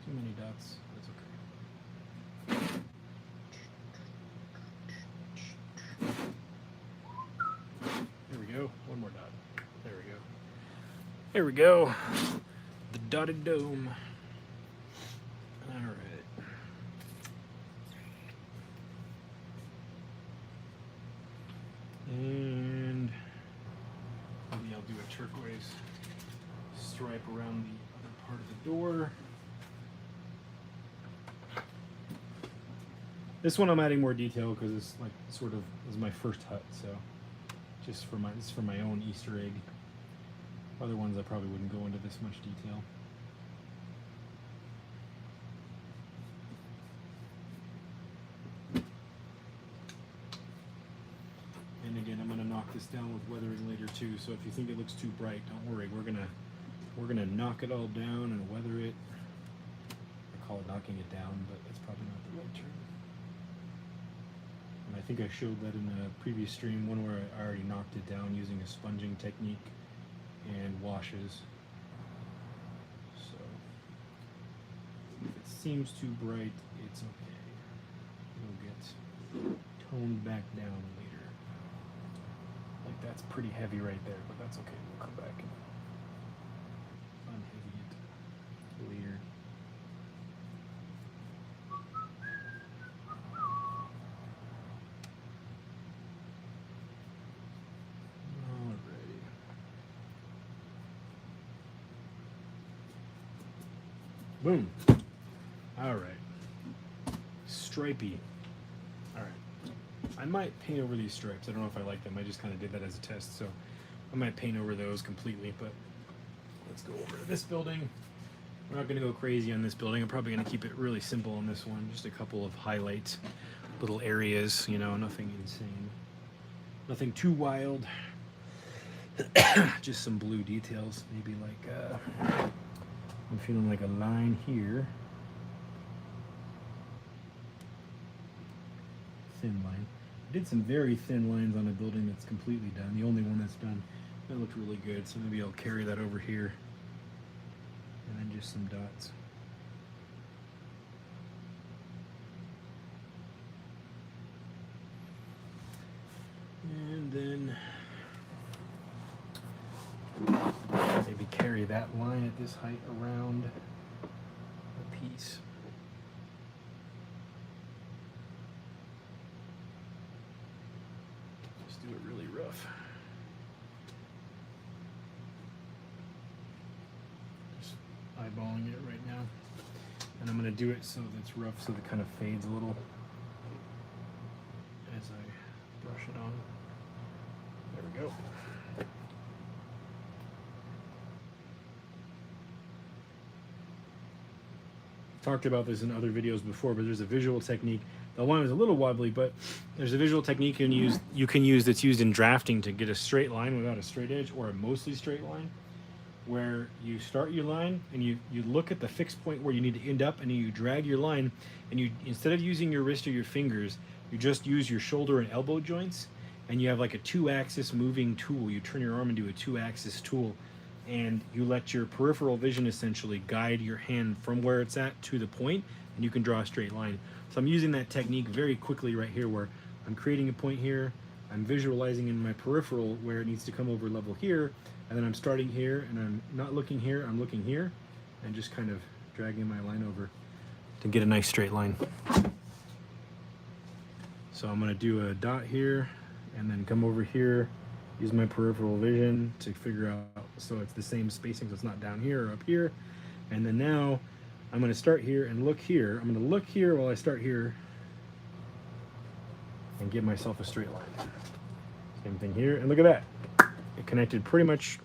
Too many dots. That's okay. There we go. One more dot. There we go. There we go. The dotted dome. All right. And maybe I'll do a turquoise stripe around the other part of the door. This one I'm adding more detail because it's like sort of is my first hut, so just for this is for my own Easter egg. Other ones I probably wouldn't go into this much detail. And again, I'm gonna knock this down with weathering later too. So if you think it looks too bright, don't worry. We're gonna knock it all down and weather it. I call it knocking it down, but that's probably not the right term. I think I showed that in a previous stream, one where I already knocked it down using a sponging technique and washes. So if it seems too bright, it's okay. It'll get toned back down later. Like that's pretty heavy right there, but that's okay. We'll come back and unheavy it later. Boom. All right. Stripey. All right. I might paint over these stripes. I don't know if I like them. I just kind of did that as a test, so I might paint over those completely, but let's go over to this building. We're not going to go crazy on this building. I'm probably going to keep it really simple on this one. Just a couple of highlights, little areas, you know, nothing insane. Nothing too wild. Just some blue details, maybe like I'm feeling like a line here. Thin line. I did some very thin lines on a building that's completely done. The only one that's done. That looked really good, so maybe I'll carry that over here. And then just some dots. And then maybe carry that line at this height around the piece. Just do it really rough. Just eyeballing it right now. And I'm going to do it so that it's rough so that it kind of fades a little as I brush it on. There we go. Talked about this in other videos before, but there's a visual technique. The line is a little wobbly, but there's a visual technique you can use that's used in drafting to get a straight line without a straight edge or a mostly straight line, where you start your line and you look at the fixed point where you need to end up, and then you drag your line, and you, instead of using your wrist or your fingers, you just use your shoulder and elbow joints, and you have like a 2-axis moving tool. You turn your arm into a 2-axis tool, and you let your peripheral vision essentially guide your hand from where it's at to the point, and you can draw a straight line. So I'm using that technique very quickly right here, where I'm creating a point here, I'm visualizing in my peripheral where it needs to come over level here, and then I'm starting here, and I'm not looking here, I'm looking here, and just kind of dragging my line over to get a nice straight line. So I'm going to do a dot here, and then come over here, use my peripheral vision to figure out so it's the same spacing, so it's not down here or up here. And then now I'm going to start here and look here. I'm going to look here while I start here and give myself a straight line. Same thing here, and look at that. It connected pretty much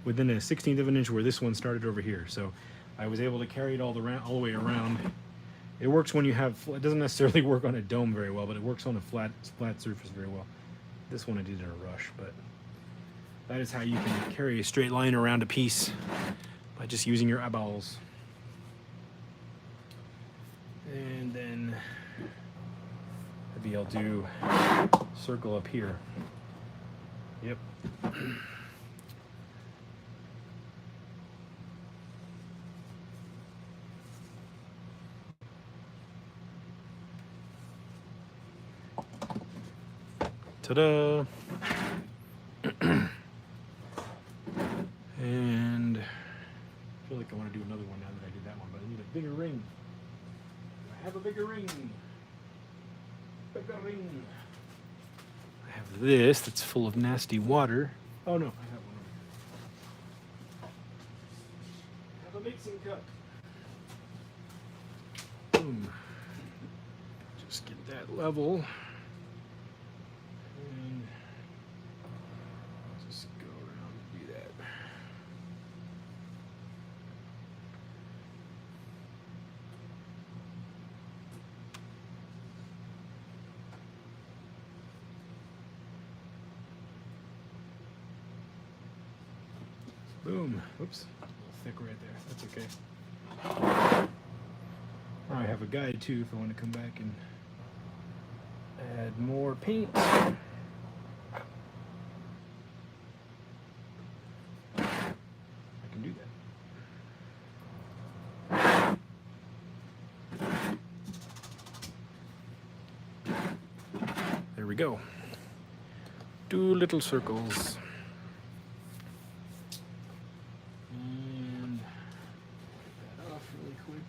within a 1/16 of an inch where this one started over here. So I was able to carry it all the way around. It works when you have, it doesn't necessarily work on a dome very well, but it works on a flat surface very well. This one I did in a rush, but that is how you can carry a straight line around a piece by just using your eyeballs. And then maybe I'll do circle up here. Yep. Ta-da! And I feel like I want to do another one now that I did that one, but I need a bigger ring. have a bigger ring. Bigger ring. I have this that's full of nasty water. Oh no, I have one over here. I have a mixing cup. Boom. Just get that level. And just go around and do that. Boom. Oops. A little thick right there. That's okay. I have a guide too if I want to come back and add more paint. I can do that. There we go. 2 little circles. And get that off really quick.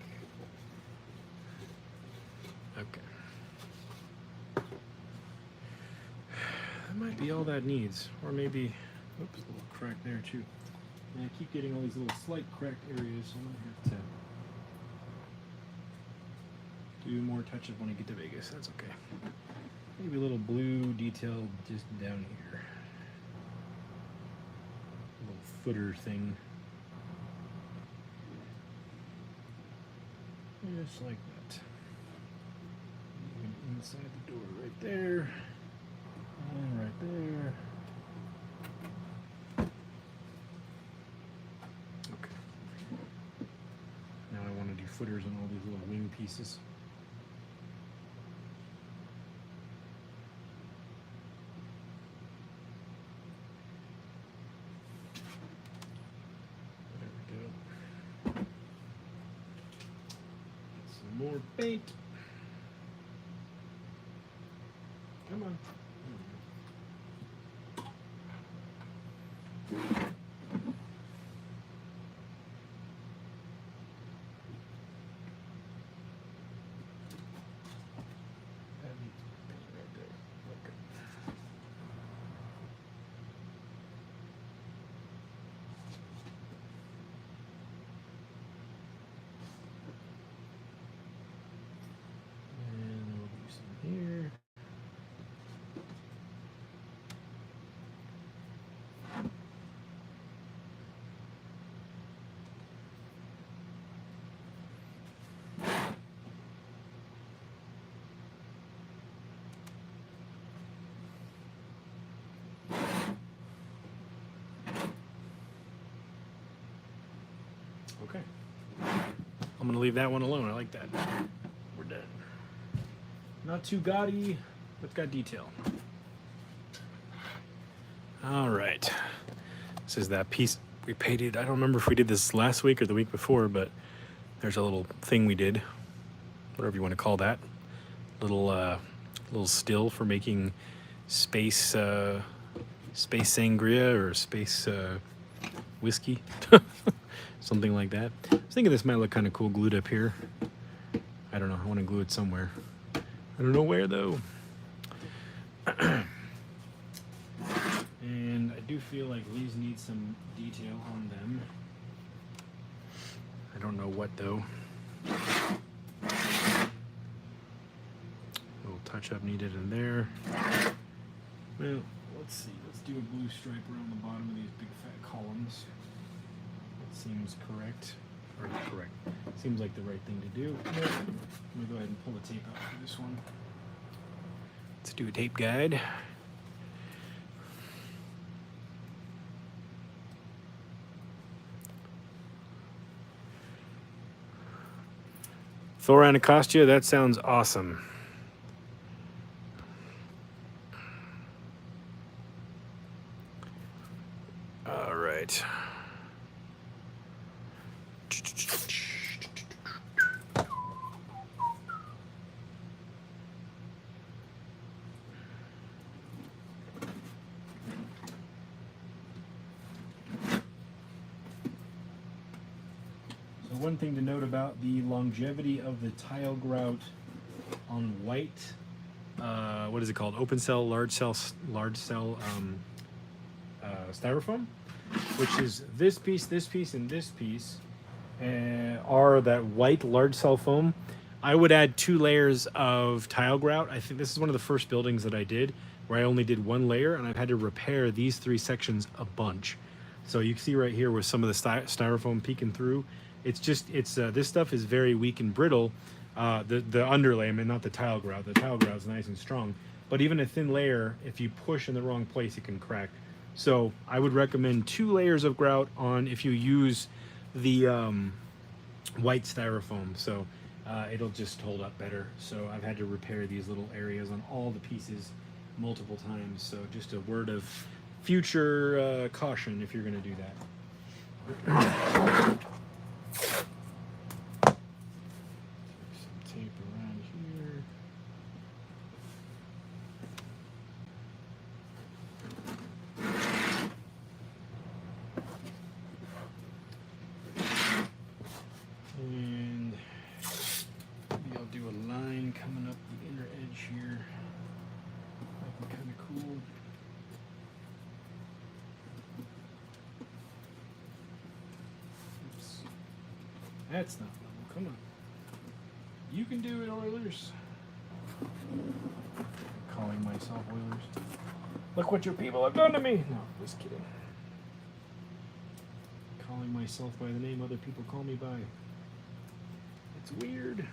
Okay. That might be all that needs. Or maybe, oops, a little crack there too. And I keep getting all these little slight cracked areas, so I might have to do more touch-up when I get to Vegas. That's okay. Maybe a little blue detail just down here. A little footer thing. Just like that. Even inside the door right there. And right there. Okay. Now I want to do footers on all these little wing pieces. There we go. Some more paint. Come on. Okay. I'm going to leave that one alone. I like that. We're done. Not too gaudy, but it's got detail. All right. This is that piece we painted. I don't remember if we did this last week or the week before, but there's a little thing we did, whatever you want to call that. Little still for making space sangria or space whiskey. Something like that. I was thinking this might look kind of cool glued up here. I don't know. I want to glue it somewhere. I don't know where though. And I do feel like these need some detail on them. I don't know what though. A little touch up needed in there. Well, let's see. Let's do a blue stripe around the bottom of these big fat columns. Seems correct, or correct. Seems like the right thing to do. Let me go ahead and pull the tape out for this one. Let's do a tape guide. Thor Anacostia, that sounds awesome. All right. one thing to note about the longevity of the tile grout on white, what is it called? Open cell, large cell styrofoam, which is this piece, and this piece, are that white large cell foam. I would add 2 layers of tile grout. I think this is one of the first buildings that I did where I only did 1 layer, and I've had to repair these 3 sections a bunch. So you can see right here where some of the styrofoam peeking through. It's just, this stuff is very weak and brittle. The underlay, I mean, not the tile grout. The tile grout is nice and strong. But even a thin layer, if you push in the wrong place, it can crack. So I would recommend 2 layers of grout on if you use the white styrofoam. So it'll just hold up better. So I've had to repair these little areas on all the pieces multiple times. So just a word of future caution if you're going to do that. Some tape around here. And maybe I'll do a line coming up the inner edge here. That'd be kind of cool. Oops. That's not level. Come on. You can do it, Oilers. Calling myself Oilers. Look what your people have done to me. No, just kidding. Calling myself by the name other people call me by. It's weird.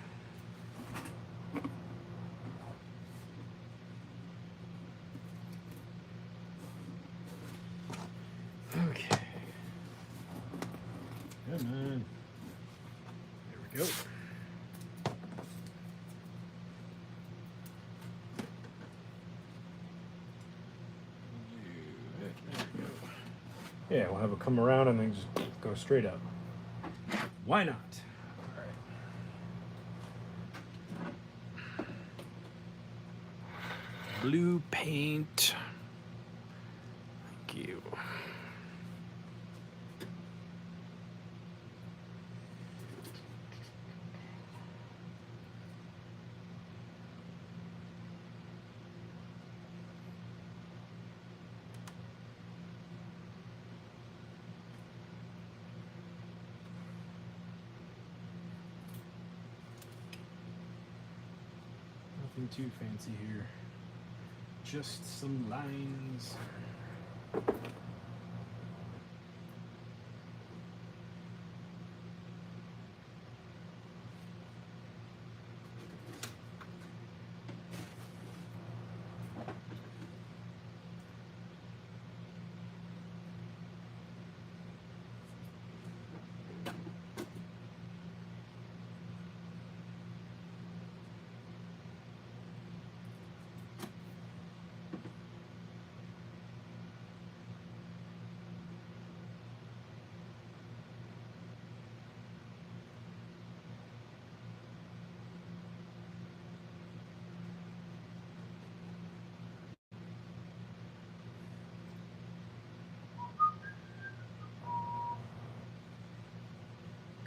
Okay. Come on. There we go. There we go. Yeah, we'll have it come around and then just go straight up. Why not? All right. Blue paint. Thank you. Nothing too fancy here. Just some lines.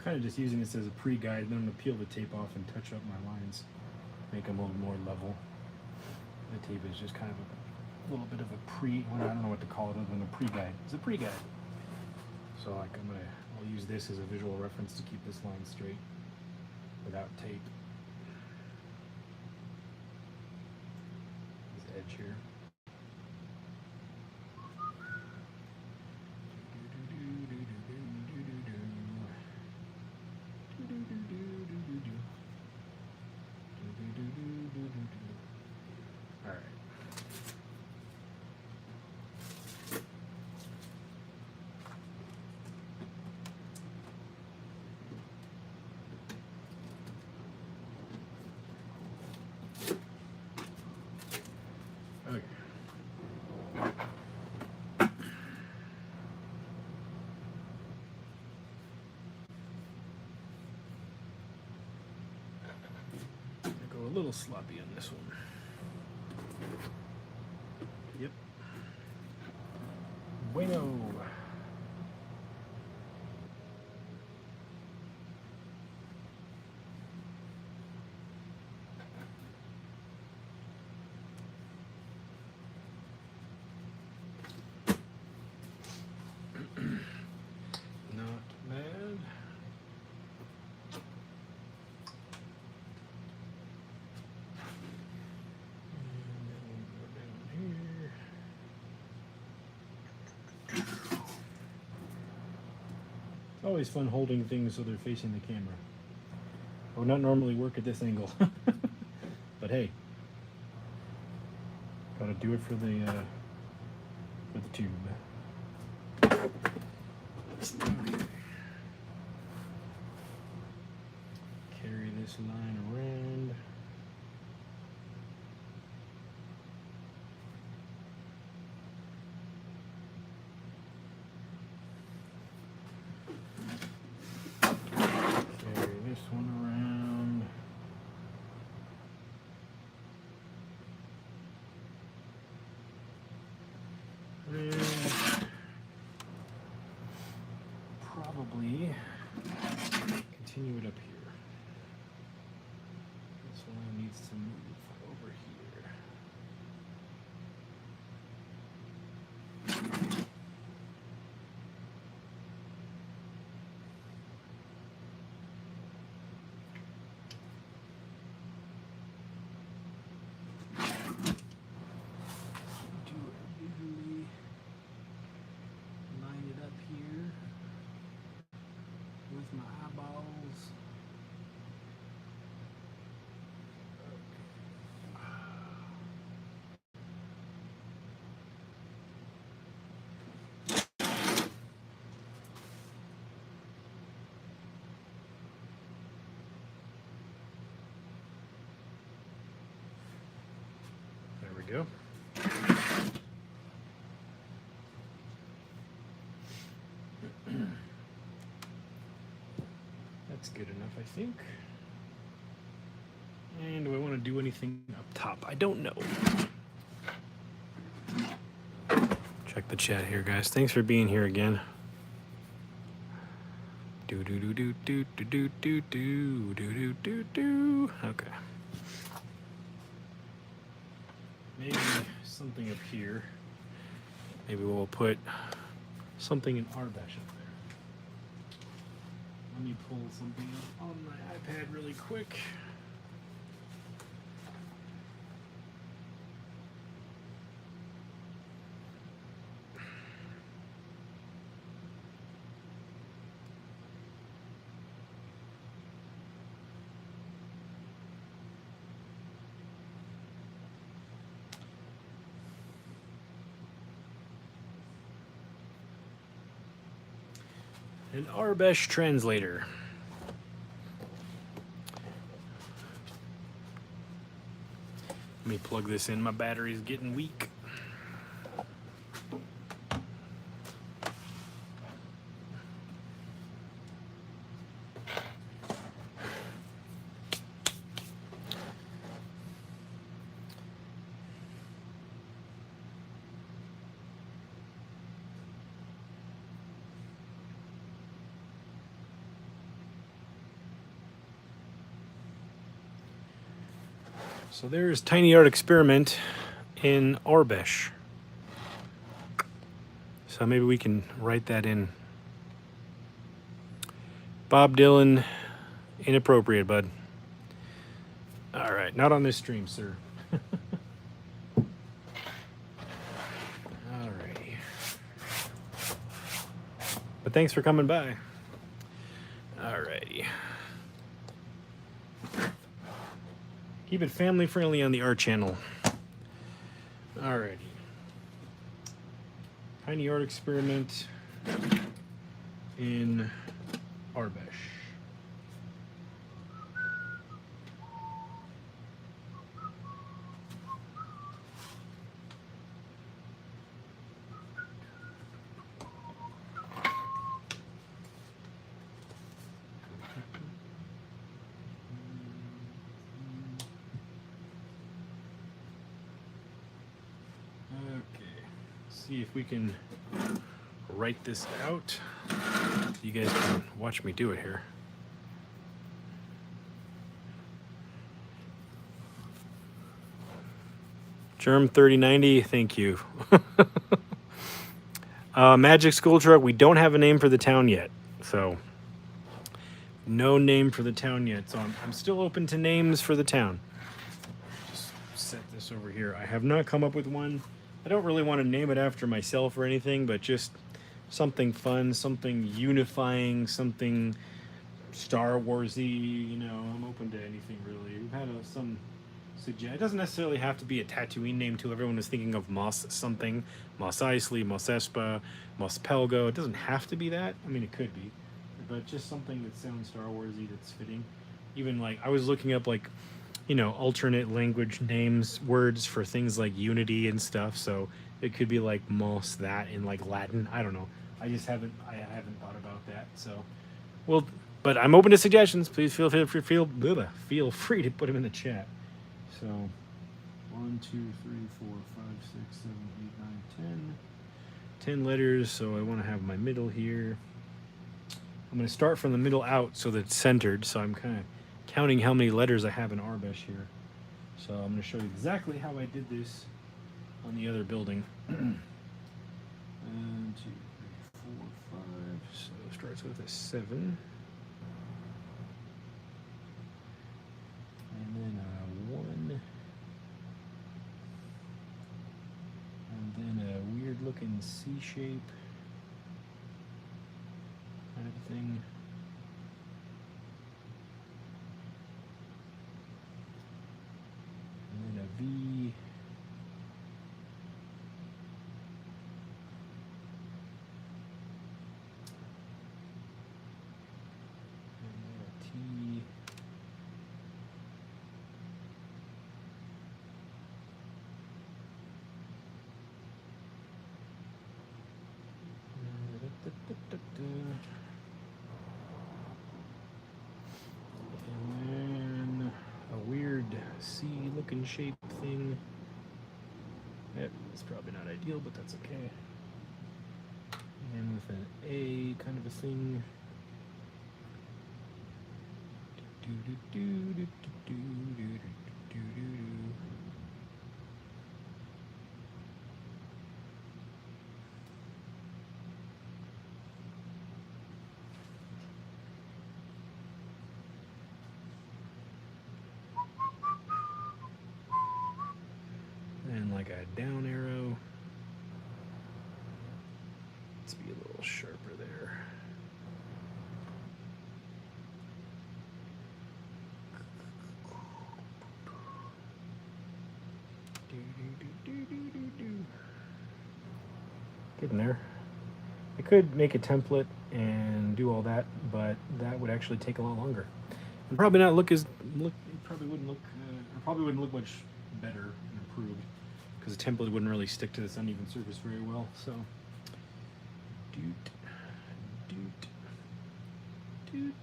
Kind of just using this as a pre-guide, then I'm going to peel the tape off and touch up my lines, make them a little more level. The tape is just kind of a little bit of a I don't know what to call it other than a pre-guide. It's a pre-guide. So like I'll use this as a visual reference to keep this line straight without tape. This edge here. A little sloppy on this one. Yep. Bueno. Always fun holding things so they're facing the camera. I would not normally work at this angle, but hey, gotta do it for the tube. Okay. Carry this line around. Carry this one around. And probably continue it up here. This one needs to move over here. Usually line it up here with my eyeballs. There we go. That's good enough, I think. And do I want to do anything up top? I don't know. Check the chat here, guys. Thanks for being here again. Do do do do do do do do do do do do. Okay. Maybe something up here. Maybe we'll put something in Arbesh up there. Let me pull something up on my iPad really quick. An Arbesh translator. Let me plug this in. My battery's getting weak. So there's Tiny Art Experiment in Arbesh. So maybe we can write that in. Bob Dylan, inappropriate, bud. All right, not on this stream, sir. Alrighty. But thanks for coming by. Alrighty. Keep it family friendly on the art channel. Alrighty. Tiny Art Experiment in Arbesh. See if we can write this out. You guys can watch me do it here. Germ 3090, thank you. Magic School Truck, we don't have a name for the town yet. So, no name for the town yet. So I'm still open to names for the town. Just set this over here. I have not come up with one. I don't really want to name it after myself or anything, but just something fun, something unifying, something Star Warsy. You know, I'm open to anything really. We've had some suggest. It doesn't necessarily have to be a Tatooine name too. Everyone was thinking of Mos something, Mos Eisley, Mos Espa, Mos Pelgo. It doesn't have to be that. I mean, it could be, but just something that sounds Star Warsy that's fitting. Even like I was looking up like, you know, alternate language names, words for things like unity and stuff. So it could be like Mos that in like Latin. I don't know. I haven't thought about that. So, well, but I'm open to suggestions. Please feel free to put them in the chat. So 1, 2, 3, 4, 5, 6, 7, 8, 9, 10. 10 letters, so I want to have my middle here. I'm going to start from the middle out so that it's centered. So I'm kind of counting how many letters I have in Arbesh here. So I'm going to show you exactly how I did this on the other building. 1, 2, 3, 4, 5. So it starts with a 7. And then a 1. And then a weird looking C shape kind of thing. And then a V. And then a T. And then a weird C-looking shape thing. Yep, it's probably not ideal, but that's okay. And with an A kind of a thing. And like a down arrow. Let's be a little sharper there. Getting there. I could make a template and do all that, but that would actually take a lot longer. And probably not look as look. It probably wouldn't look. It probably wouldn't look much better and improved because the template wouldn't really stick to this uneven surface very well. So, doot, doot, doot.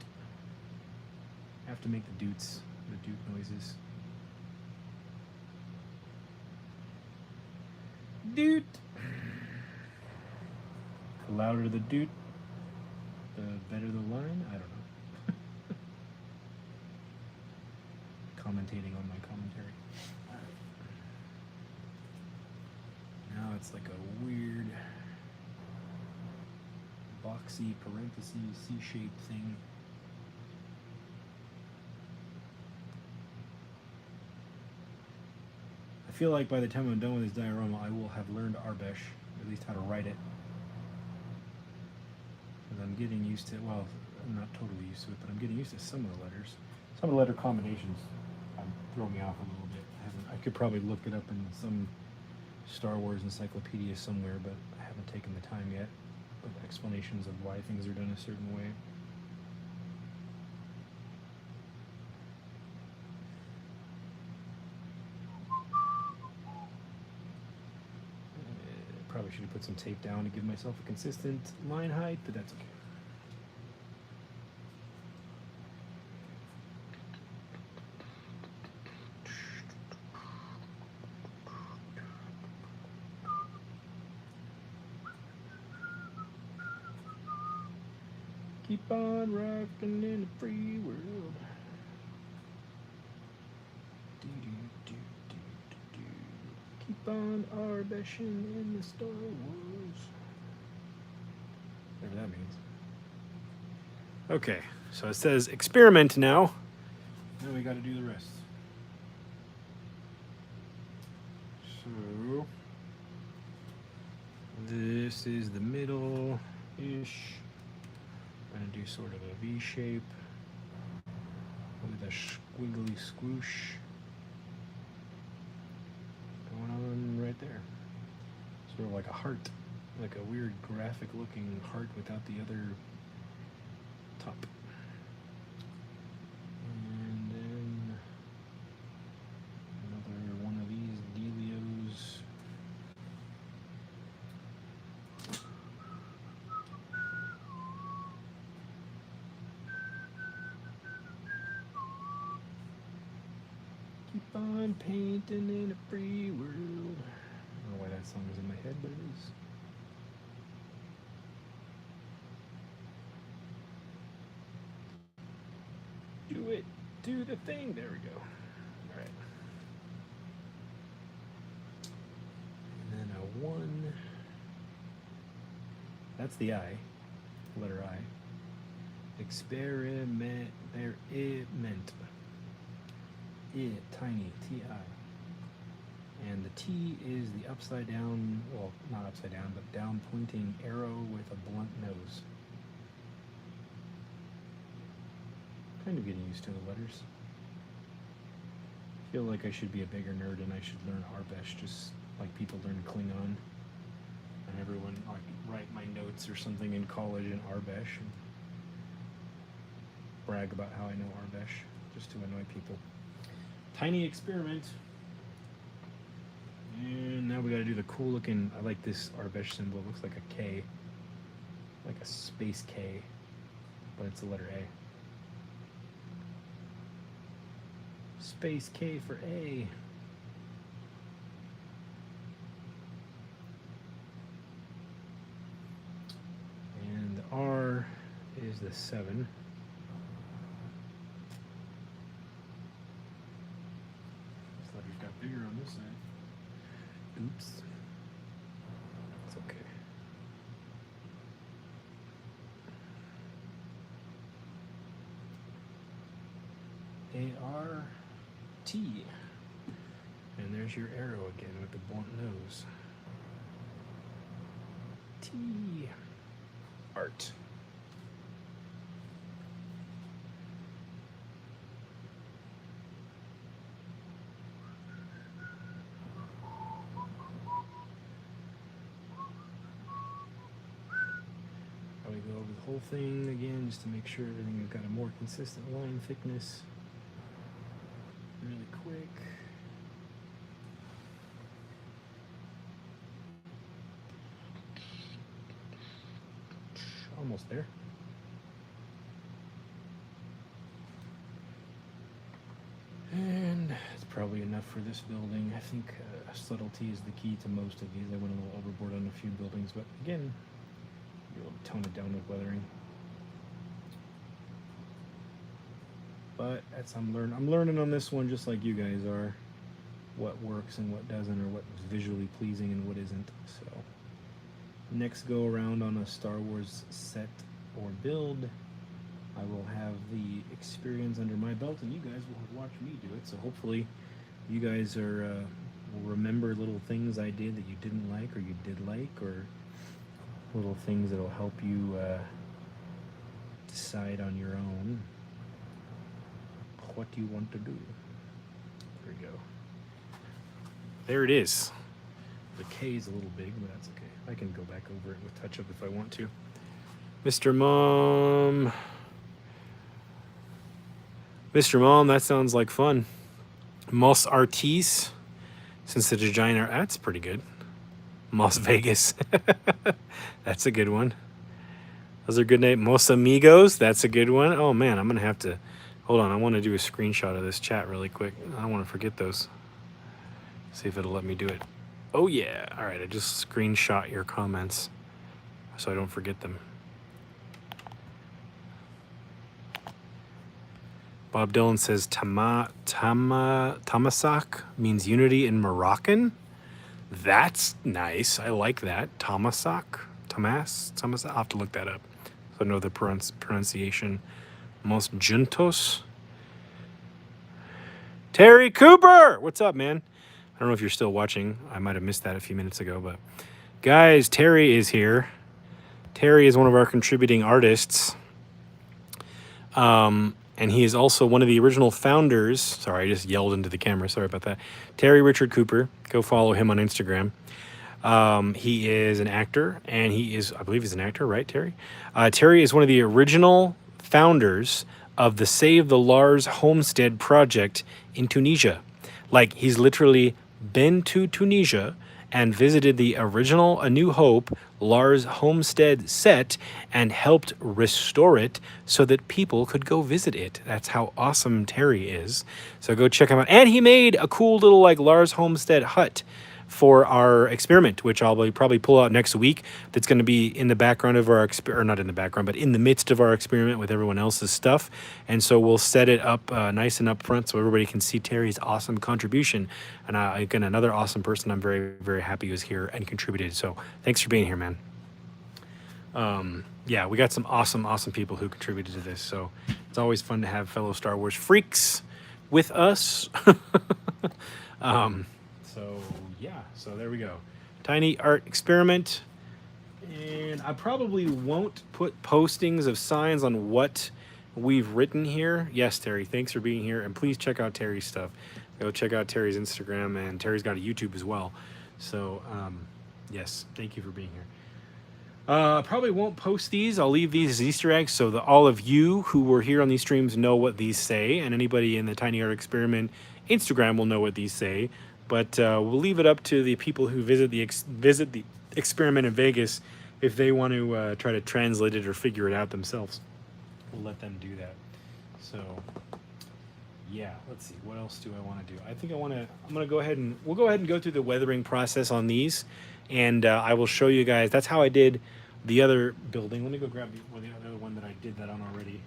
I have to make the doots, the doot noises. Doot. The louder the doot, the better the line. I don't know. Commentating on my commentary. All right. Now it's like a weird boxy parentheses C-shaped thing. I feel like by the time I'm done with this diorama, I will have learned Arbesh, at least how to write it. Because I'm getting used to, well, I'm not totally used to it, but I'm getting used to some of the letters. Some of the letter combinations throw me off a little bit. I could probably look it up in some Star Wars encyclopedia somewhere, but I haven't taken the time yet of explanations of why things are done a certain way. Probably should have put some tape down to give myself a consistent line height, but that's okay. Keep on rocking in the free world. Keep on Arbeshing in the Star Wars. Whatever that means. Okay, so it says experiment now. Now we got to do the rest. So this is the middle. I'm going to do sort of a V shape with a squiggly squoosh going on right there. Sort of like a heart, like a weird graphic looking heart without the other top. And then another one of these dealios. Keep on painting in a free world. I don't know why that song is in my head, but it is. Do it. Do the thing. There we go. All right. And then a 1. That's the I. Letter I. Experiment. There. Meant. Tiny. T-I. And the T is the upside down, well, not upside down, but down pointing arrow with a blunt nose. Kind of getting used to the letters. I feel like I should be a bigger nerd and I should learn Arbesh, just like people learn Klingon. And everyone like write my notes or something in college in Arbesh and brag about how I know Arbesh, just to annoy people. Tiny experiment. And now we gotta do the cool looking, I like this Arbesh symbol, it looks like a K. Like a space K, but it's a letter A. Space K for A. And the R is the 7. This letter's got bigger on this side. Oops. It's okay. A-R-T. And there's your arrow again with the blunt nose. T. Art. Probably go over the whole thing again just to make sure everything's got a more consistent line thickness. Really quick. Almost there. And it's probably enough for this building. I think subtlety is the key to most of these. I went a little overboard on a few buildings, but again, you'll tone it down with weathering. But that's I'm learning on this one just like you guys are, what works and what doesn't, or what's visually pleasing and what isn't. So next go around on a Star Wars set or build, I will have the experience under my belt and you guys will watch me do it. So hopefully you guys are will remember little things I did that you didn't like or you did like, or little things that will help you decide on your own what you want to do. There we go. There it is. The K is a little big, but that's okay. I can go back over it with touch-up if I want to. Mr. Mom. Mr. Mom, that sounds like fun. Mos Artis, since the designer, that's pretty good. Las Vegas. That's a good one. Those are good names. Mos Amigos, that's a good one. Oh man, I'm gonna have to, hold on, I want to do a screenshot of this chat really quick. I don't want to forget those. See if it'll let me do it. Oh yeah, all right, I just screenshot your comments so I don't forget them. Bob Dylan says Tamasak means unity in Moroccan. That's nice. I like that. Tamasak. I'll have to look that up so I know the pronunciation. Most juntos. Terry Cooper! What's up, man? I don't know if you're still watching. I might have missed that a few minutes ago, but guys, Terry is here. Terry is one of our contributing artists. And he is also one of the original founders. Sorry, I just yelled into the camera. Sorry about that. Terry Richard Cooper. Go follow him on Instagram. He is an actor, and he is, I believe he's an actor, right, Terry? Terry is one of the original founders of the Save the Lars Homestead project in Tunisia. Like, he's literally been to Tunisia and visited the original A New Hope Lars Homestead set and helped restore it so that people could go visit it. That's how awesome Terry is. So go check him out. And he made a cool little like Lars Homestead hut for our experiment, which I'll probably pull out next week. That's going to be in the background of our or not in the background, but in the midst of our experiment with everyone else's stuff. And so we'll set it up nice and up front so everybody can see Terry's awesome contribution. And again, another awesome person. I'm very, very happy was here and contributed. So thanks for being here, man. Yeah, we got some awesome people who contributed to this. So it's always fun to have fellow Star Wars freaks with us. So yeah, so there we go. Tiny art experiment. And I probably won't put postings of signs on what we've written here. Yes, Terry, thanks for being here. And please check out Terry's stuff. Go check out Terry's Instagram, and Terry's got a YouTube as well. So yes, thank you for being here. Probably won't post these. I'll leave these as Easter eggs so that all of you who were here on these streams know what these say, and anybody in the Tiny Art Experiment Instagram will know what these say. But we'll leave it up to the people who visit the experiment in Vegas if they want to try to translate it or figure it out themselves. We'll let them do that. So yeah, let's see. What else do I want to do? I think I'm going to go ahead and we'll go ahead and go through the weathering process on these. And I will show you guys. That's how I did the other building. Let me go grab the other one that I did that on already.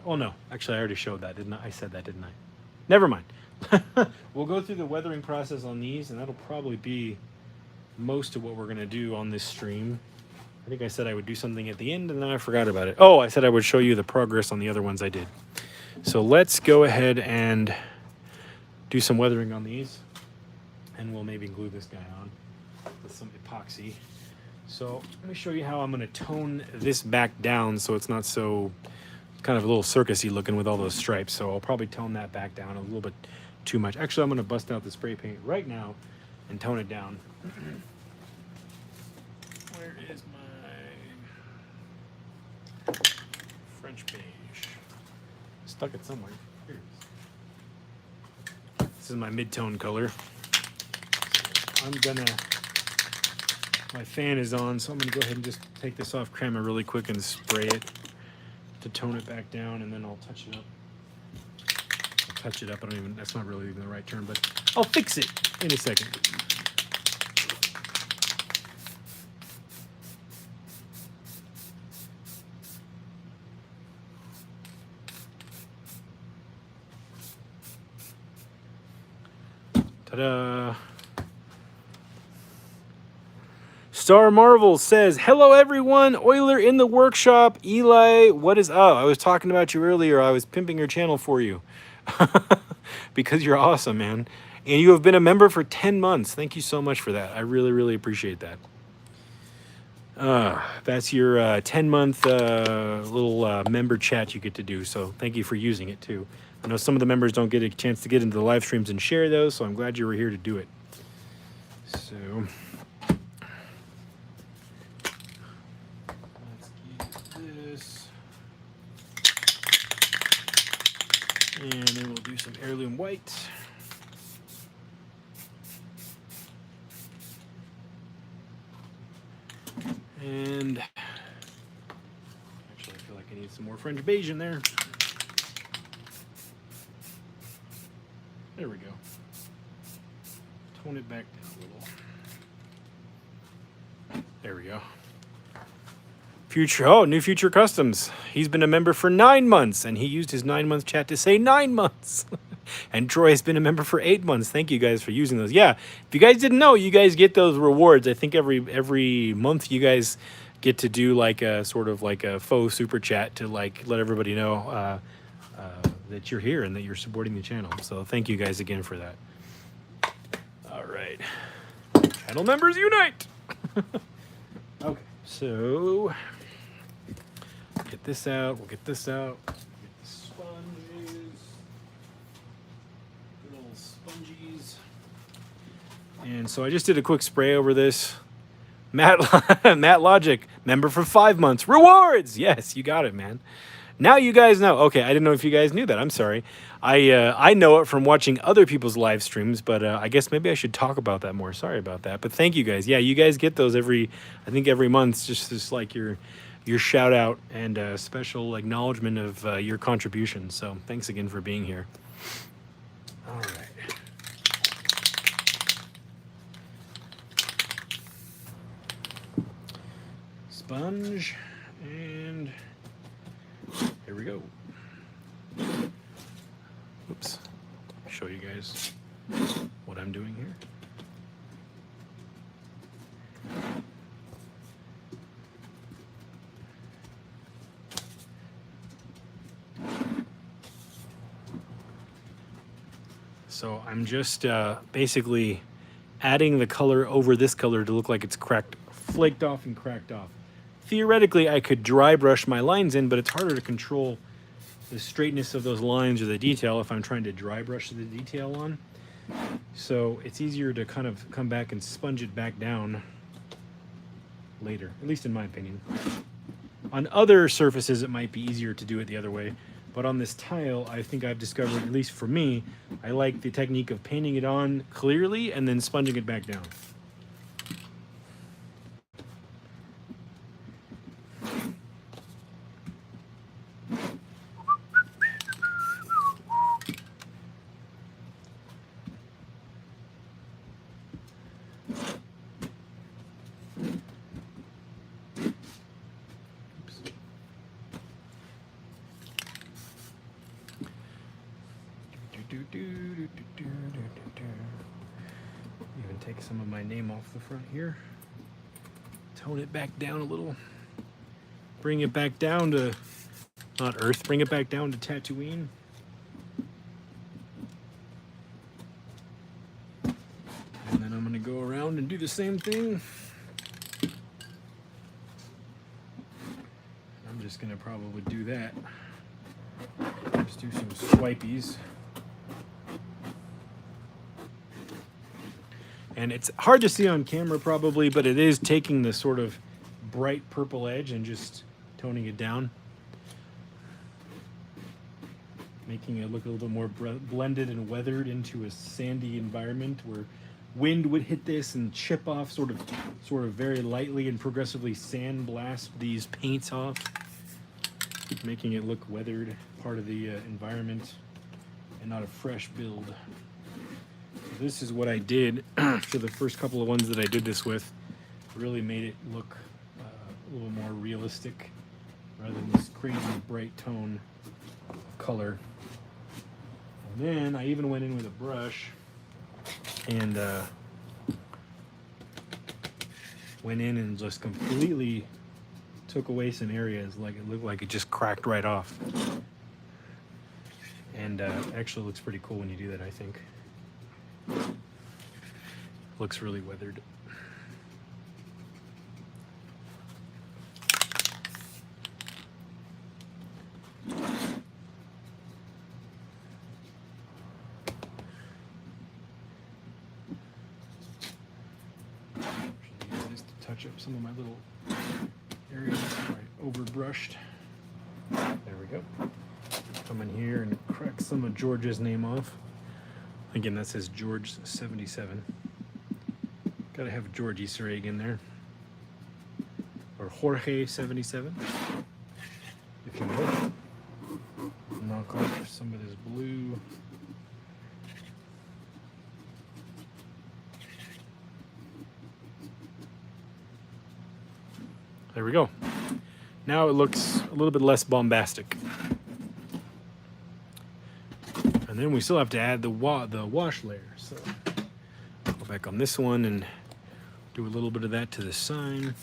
Oh, no. Actually, I already showed that, didn't I? I said that, didn't I? Never mind. We'll go through the weathering process on these, and that'll probably be most of what we're going to do on this stream. I think I said I would do something at the end, and then I forgot about it. Oh, I said I would show you the progress on the other ones I did. So let's go ahead and do some weathering on these. And we'll maybe glue this guy on with some epoxy. So let me show you how I'm going to tone this back down so it's not so kind of a little circusy looking with all those stripes. So I'll probably tone that back down a little bit too much. Actually, I'm going to bust out the spray paint right now and tone it down. Where is my French beige? Stuck it somewhere. Here it is. This is my mid-tone color. My fan is on, so I'm gonna go ahead and just take this off camera really quick and spray it to tone it back down, and then I'll touch it up. That's not really even the right term, but I'll fix it in a second. Ta-da! Star Marvel says, hello everyone, Euler in the workshop. Eli, what is up? I was talking about you earlier. I was pimping your channel for you. Because you're awesome, man. And you have been a member for 10 months. Thank you so much for that. I really, really appreciate that. That's your 10-month little member chat you get to do. So thank you for using it too. I know some of the members don't get a chance to get into the live streams and share those, so I'm glad you were here to do it. So and then we'll do some heirloom white. And actually, I feel like I need some more French beige in there. There we go. Tone it back down a little. There we go. New Future Customs. He's been a member for 9 months, and he used his 9-month chat to say 9 months. And Troy has been a member for 8 months. Thank you guys for using those. Yeah, if you guys didn't know, you guys get those rewards. I think every month you guys get to do like a sort of like a faux super chat to like let everybody know that you're here and that you're supporting the channel. So thank you guys again for that. All right, channel members unite. Okay. So, get this out, we'll get this out. Get the sponges. Good old spongies. And so I just did a quick spray over this. Matt Logic, member for 5 months. Rewards! Yes, you got it, man. Now you guys know. Okay, I didn't know if you guys knew that. I'm sorry. I know it from watching other people's live streams, but I guess maybe I should talk about that more. Sorry about that. But thank you guys. Yeah, you guys get those I think every month. Just like your shout out and special acknowledgement of your contribution. So thanks again for being here. All right. Sponge, and here we go. Oops. Show you guys what I'm doing here. So I'm just basically adding the color over this color to look like it's flaked off and cracked off. Theoretically, I could dry brush my lines in, but it's harder to control the straightness of those lines or the detail if I'm trying to dry brush the detail on. So it's easier to kind of come back and sponge it back down later, at least in my opinion. On other surfaces, it might be easier to do it the other way. But on this tile, I think I've discovered, at least for me, I like the technique of painting it on clearly and then sponging it back down. Even take some of my name off the front here. Tone it back down a little. Bring it back down to, not Earth, bring it back down to Tatooine. And then I'm going to go around and do the same thing. I'm just going to probably do that. Just do some swipies. And it's hard to see on camera probably, but it is taking the sort of bright purple edge and just toning it down. Making it look a little bit more blended and weathered into a sandy environment where wind would hit this and chip off sort of very lightly and progressively sandblast these paints off. Making it look weathered, part of the environment, and not a fresh build. This is what I did for the first couple of ones that I did this with. Really made it look a little more realistic rather than this crazy bright tone of color. And then I even went in with a brush and went in and just completely took away some areas, like it looked like it just cracked right off. And actually looks pretty cool when you do that, I think. Looks really weathered. Just to touch up some of my little areas where I overbrushed. There we go. Come in here and crack some of George's name off. Again, that says George 77. Gotta have a George Easter egg in there. Or Jorge 77, if you will. Knock off some of this blue. There we go. Now it looks a little bit less bombastic. And then we still have to add the wash layer. So go back on this one and do a little bit of that to the sign.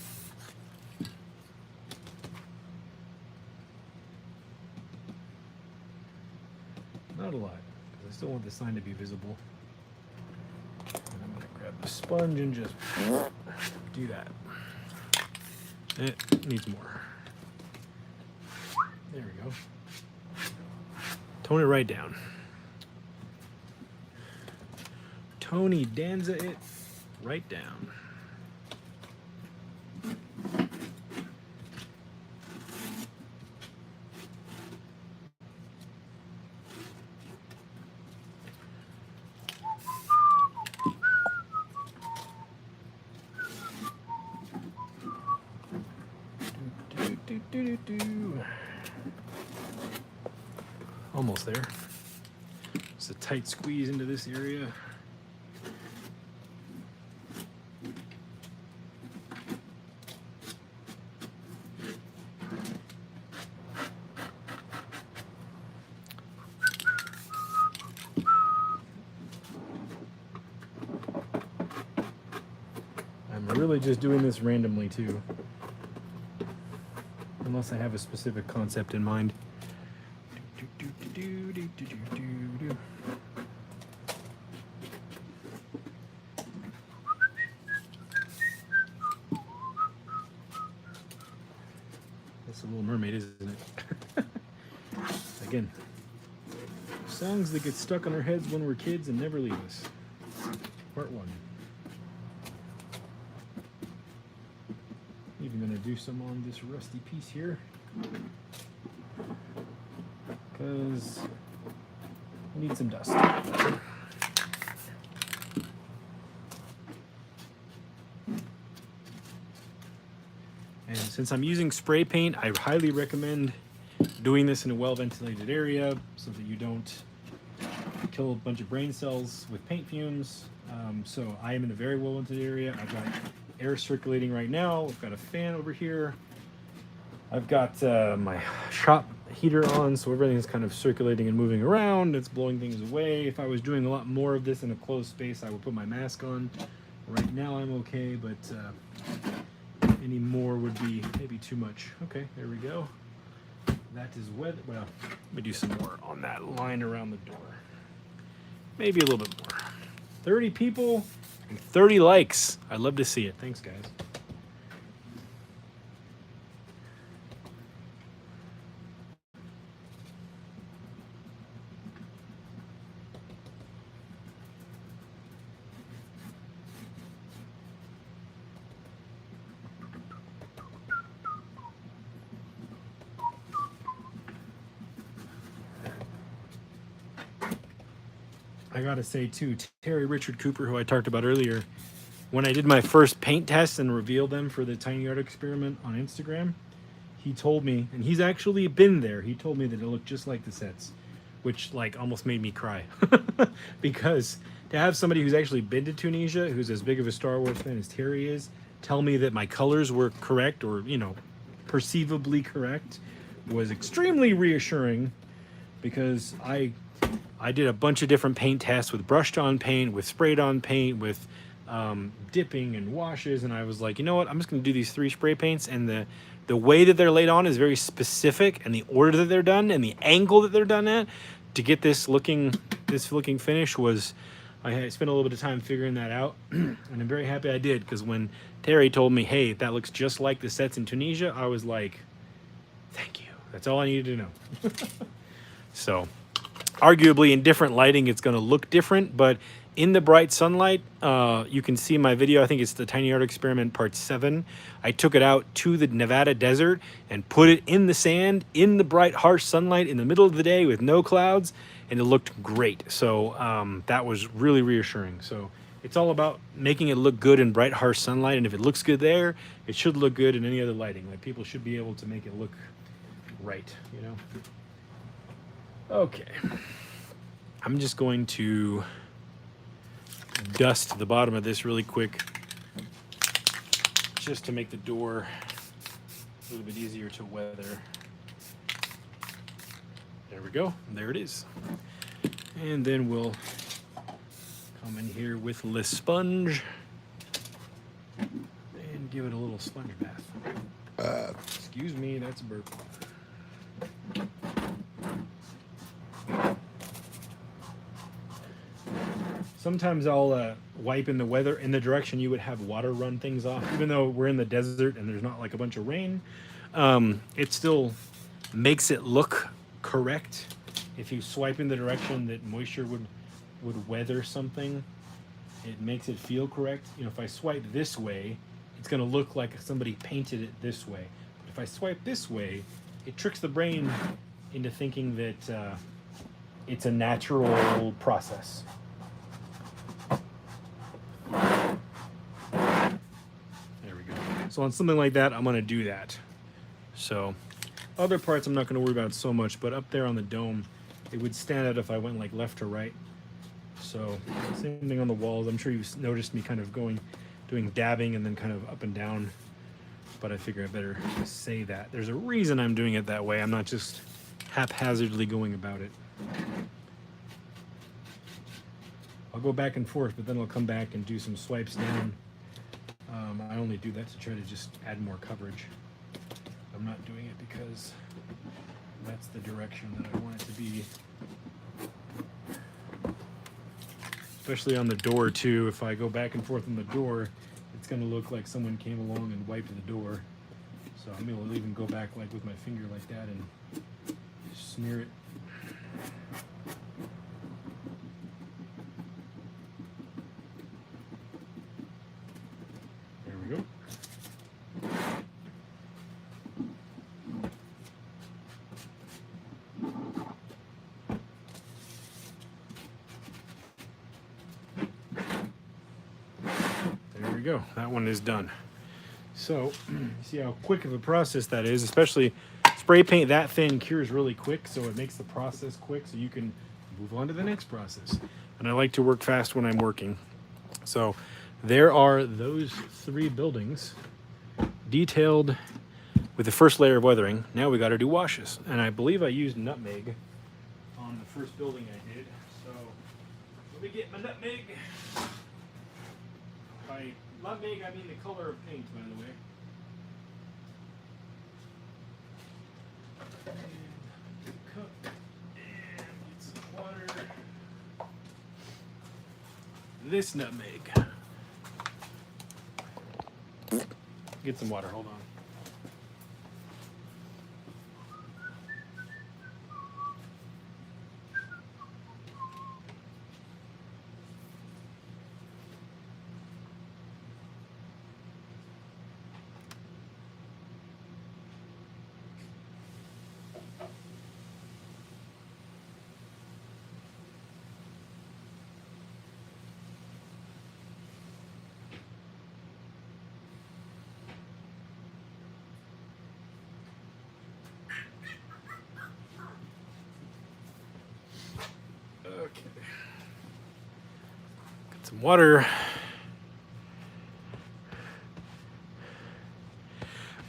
Not a lot, because I still want the sign to be visible. And I'm going to grab the sponge and just do that. It needs more. There we go. Tone it right down. Tony Danza it right down. Almost there. Just a tight squeeze into this area. I'm really just doing this randomly too, unless I have a specific concept in mind. That's a Little Mermaid, isn't it? Again, songs that get stuck on our heads when we're kids and never leave us. Part 1. Even gonna do some on this rusty piece here, because I need some dust. And since I'm using spray paint, I highly recommend doing this in a well-ventilated area so that you don't kill a bunch of brain cells with paint fumes. So I am in a very well-ventilated area. I've got air circulating right now. I've got a fan over here. I've got my shop heater on, so everything's kind of circulating and moving around. It's blowing things away. If I was doing a lot more of this in a closed space, I would put my mask on. Right now I'm okay, but any more would be maybe too much. Okay, there we go. That is weather. Well, let me do some more on that line around the door. Maybe a little bit more. 30 people and 30 likes. I'd love to see it. Thanks, guys. I gotta say too, Terry Richard Cooper, who I talked about earlier, when I did my first paint test and revealed them for the Tiny Art Experiment on Instagram, he told me, and he's actually been there, he told me that it looked just like the sets, which like almost made me cry. Because to have somebody who's actually been to Tunisia, who's as big of a Star Wars fan as Terry is, tell me that my colors were correct, or, you know, perceivably correct, was extremely reassuring, because I did a bunch of different paint tests with brushed on paint, with sprayed on paint, with dipping and washes, and I was like, you know what, I'm just going to do these 3 spray paints, and the way that they're laid on is very specific, and the order that they're done and the angle that they're done at to get this looking finish was, I spent a little bit of time figuring that out, and I'm very happy I did, because when Terry told me, hey, that looks just like the sets in Tunisia, I was like, thank you. That's all I needed to know. So arguably in different lighting it's going to look different, but in the bright sunlight, you can see my video, I think it's the Tiny Art Experiment part 7. I took it out to the Nevada desert and put it in the sand, in the bright harsh sunlight in the middle of the day with no clouds, and it looked great. So that was really reassuring. So it's all about making it look good in bright harsh sunlight, and if it looks good there, it should look good in any other lighting. Like, people should be able to make it look right, you know? Okay, I'm just going to dust the bottom of this really quick, just to make the door a little bit easier to weather. There we go, there it is. And then we'll come in here with the sponge and give it a little sponge bath. Excuse me, that's a burp. Sometimes I'll wipe in the direction you would have water run things off. Even though we're in the desert and there's not like a bunch of rain, it still makes it look correct. If you swipe in the direction that moisture would weather something, it makes it feel correct. You know, if I swipe this way, it's going to look like somebody painted it this way. But if I swipe this way, it tricks the brain into thinking that it's a natural process. There we go. So on something like that, I'm going to do that. So other parts I'm not going to worry about so much, but up there on the dome, it would stand out if I went like left to right. So same thing on the walls. I'm sure you've noticed me kind of doing dabbing and then kind of up and down, but I figure I better just say that. There's a reason I'm doing it that way. I'm not just haphazardly going about it. I'll go back and forth, but then I'll come back and do some swipes down. I only do that to try to just add more coverage. I'm not doing it because that's the direction that I want it to be. Especially on the door too. If I go back and forth on the door, it's going to look like someone came along and wiped the door. So I'm going to even go back like with my finger like that and smear it. There we go. There we go. That one is done. So you see how quick of a process that is, especially spray paint that thin cures really quick, so it makes the process quick so you can move on to the next process. And I like to work fast when I'm working. So there are those 3 buildings detailed with the first layer of weathering. Now we got to do washes. And I believe I used nutmeg on the first building I did. So let me get my nutmeg. By nutmeg, I mean the color of paint, by the way. And cup and get some water. This nutmeg. Get some water, hold on. Okay. Get some water.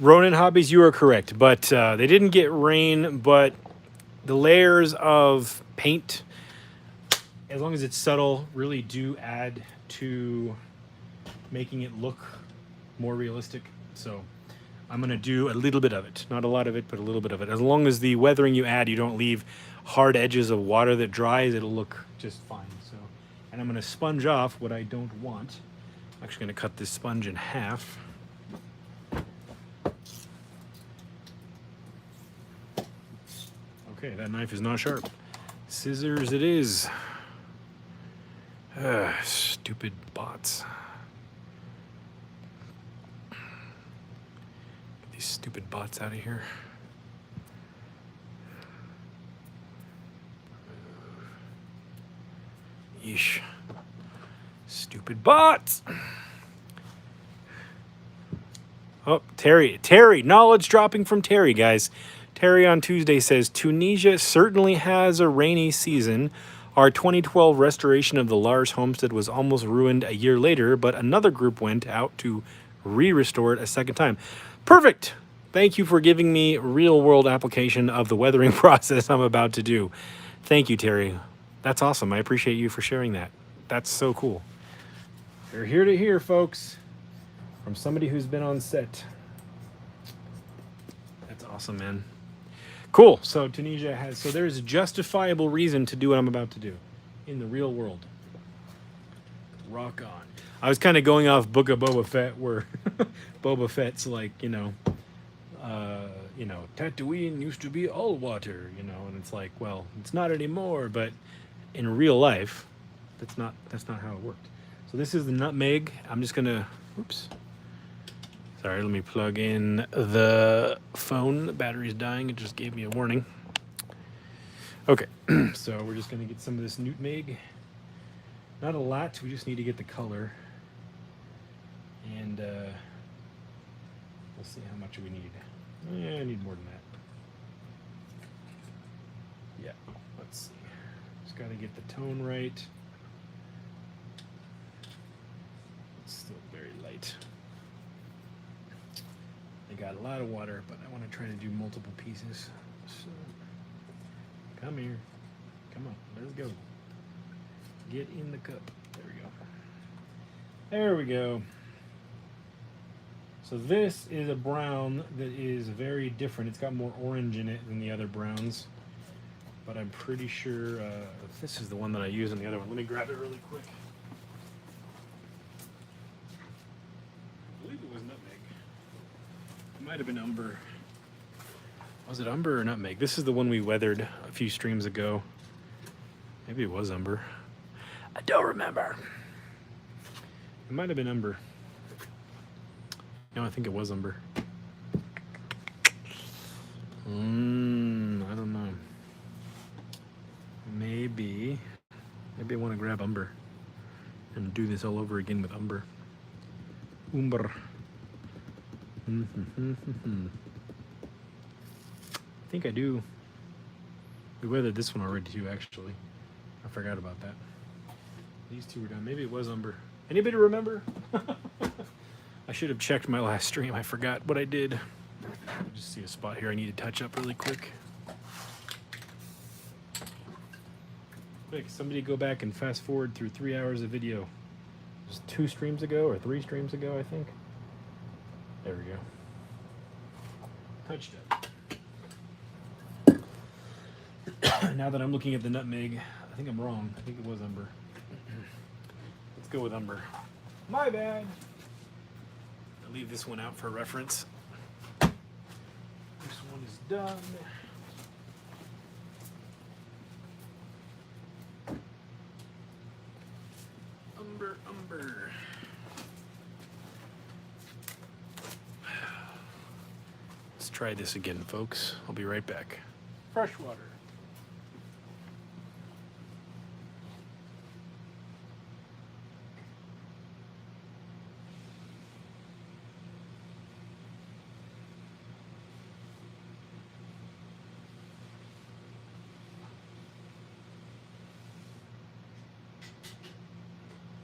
Ronin Hobbies, you are correct, but they didn't get rain, but the layers of paint, as long as it's subtle, really do add to making it look more realistic. So I'm going to do a little bit of it. Not a lot of it, but a little bit of it. As long as the weathering you add, you don't leave hard edges of water that dries, it'll look just fine. So, and I'm going to sponge off what I don't want. I'm actually going to cut this sponge in half. Okay, that knife is not sharp. Scissors it is. Stupid bots. Get these stupid bots out of here. Yeesh. Stupid bots. Oh, Terry, knowledge dropping from Terry, guys. Terry on Tuesday says, Tunisia certainly has a rainy season. Our 2012 restoration of the Lars homestead was almost ruined a year later, but another group went out to re-restore it a second time. Perfect. Thank you for giving me real-world application of the weathering process I'm about to do. Thank you, Terry. That's awesome. I appreciate you for sharing that. That's so cool. You're here to hear, folks, from somebody who's been on set. That's awesome, man. Cool. So Tunisia has, so there's a justifiable reason to do what I'm about to do in the real world. rock on. I was kind of going off Book of Boba Fett, where Boba Fett's like, Tatooine used to be all water, and it's like, well, it's not anymore. But in real life, that's not how it worked. So this is the nutmeg. I'm just gonna, oops. Sorry, let me plug in the phone. The battery's dying. It just gave me a warning. Okay, so we're just gonna get some of this nutmeg. Not a lot. We just need to get the color. And we'll see how much we need. Yeah, I need more than that. Yeah, let's see. Just got to get the tone right. It's still very light. I got a lot of water, but I want to try to do multiple pieces. So, come here. Come on, let's go. Get in the cup. There we go. There we go. So this is a brown that is very different. It's got more orange in it than the other browns. But I'm pretty sure this is the one that I use in the other one. Let me grab it really quick. I believe it was nutmeg. It might have been umber. Was it umber or nutmeg? This is the one we weathered a few streams ago. Maybe it was umber. I don't remember. It might have been umber. No, I think it was umber. I don't know. Maybe I want to grab umber and do this all over again with umber. Umber. I think I do. We weathered this one already too, actually. I forgot about that. These two were done. Maybe it was umber. Anybody remember? I should have checked my last stream. I forgot what I did. I just see a spot here I need to touch up really quick. Quick, somebody go back and fast forward through 3 hours of video. Just 2 streams ago or 3 streams ago, I think. There we go. Touched up. Now that I'm looking at the nutmeg, I think I'm wrong. I think it was umber. Let's go with umber. My bad. I'll leave this one out for reference. This one is done. Umber. Let's try this again, folks. I'll be right back. Fresh water.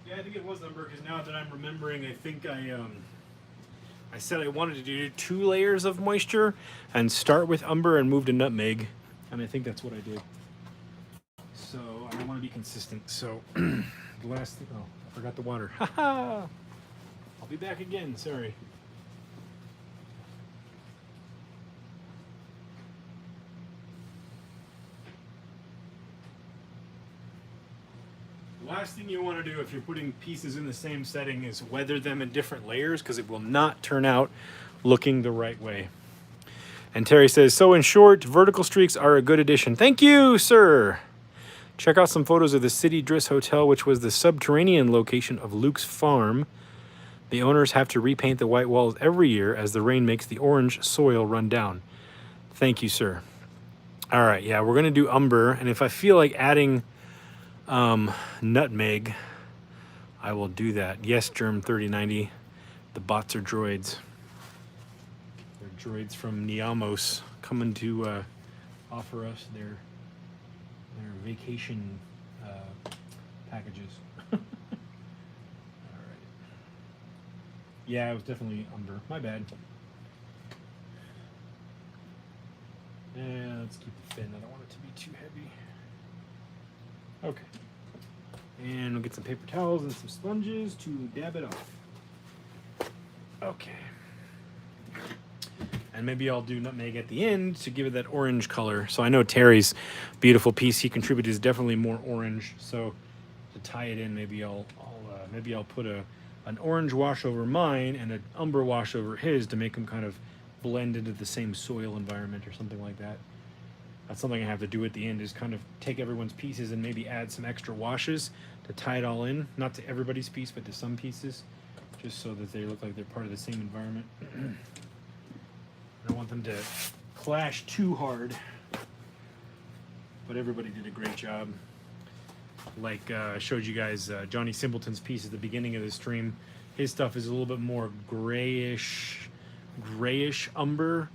Yeah, I think it was umber because now that I'm remembering, I think I said I wanted to do 2 layers of moisture and start with umber and move to nutmeg, and I think that's what I did. So I want to be consistent. So the last thing, oh, I forgot the water. Haha! I'll be back again. Sorry. The last thing you want to do if you're putting pieces in the same setting is weather them in different layers because it will not turn out looking the right way. And Terry says, so in short, vertical streaks are a good addition. Thank you, sir. Check out some photos of the City Driss Hotel, which was the subterranean location of Luke's farm. The owners have to repaint the white walls every year as the rain makes the orange soil run down. Thank you, sir. All right, yeah, we're going to do umber. And if I feel like adding nutmeg, I will do that. Yes, Germ3090. The bots are droids. They're droids from Niamos coming to offer us their vacation packages. All right. Yeah, it was definitely umber. My bad. And let's keep it thin. I don't want it to be too heavy. Okay. And we'll get some paper towels and some sponges to dab it off. Okay. And maybe I'll do nutmeg at the end to give it that orange color. So I know Terry's beautiful piece he contributed is definitely more orange. So to tie it in. Maybe I'll put an orange wash over mine and an umber wash over his to make them kind of blend into the same soil environment or something like that. That's something I have to do at the end, is kind of take everyone's pieces and maybe add some extra washes to tie it all in. Not to everybody's piece, but to some pieces, just so that they look like they're part of the same environment. I don't want them to clash too hard, but everybody did a great job. Like I showed you guys Johnny Simpleton's piece at the beginning of the stream. His stuff is a little bit more grayish umber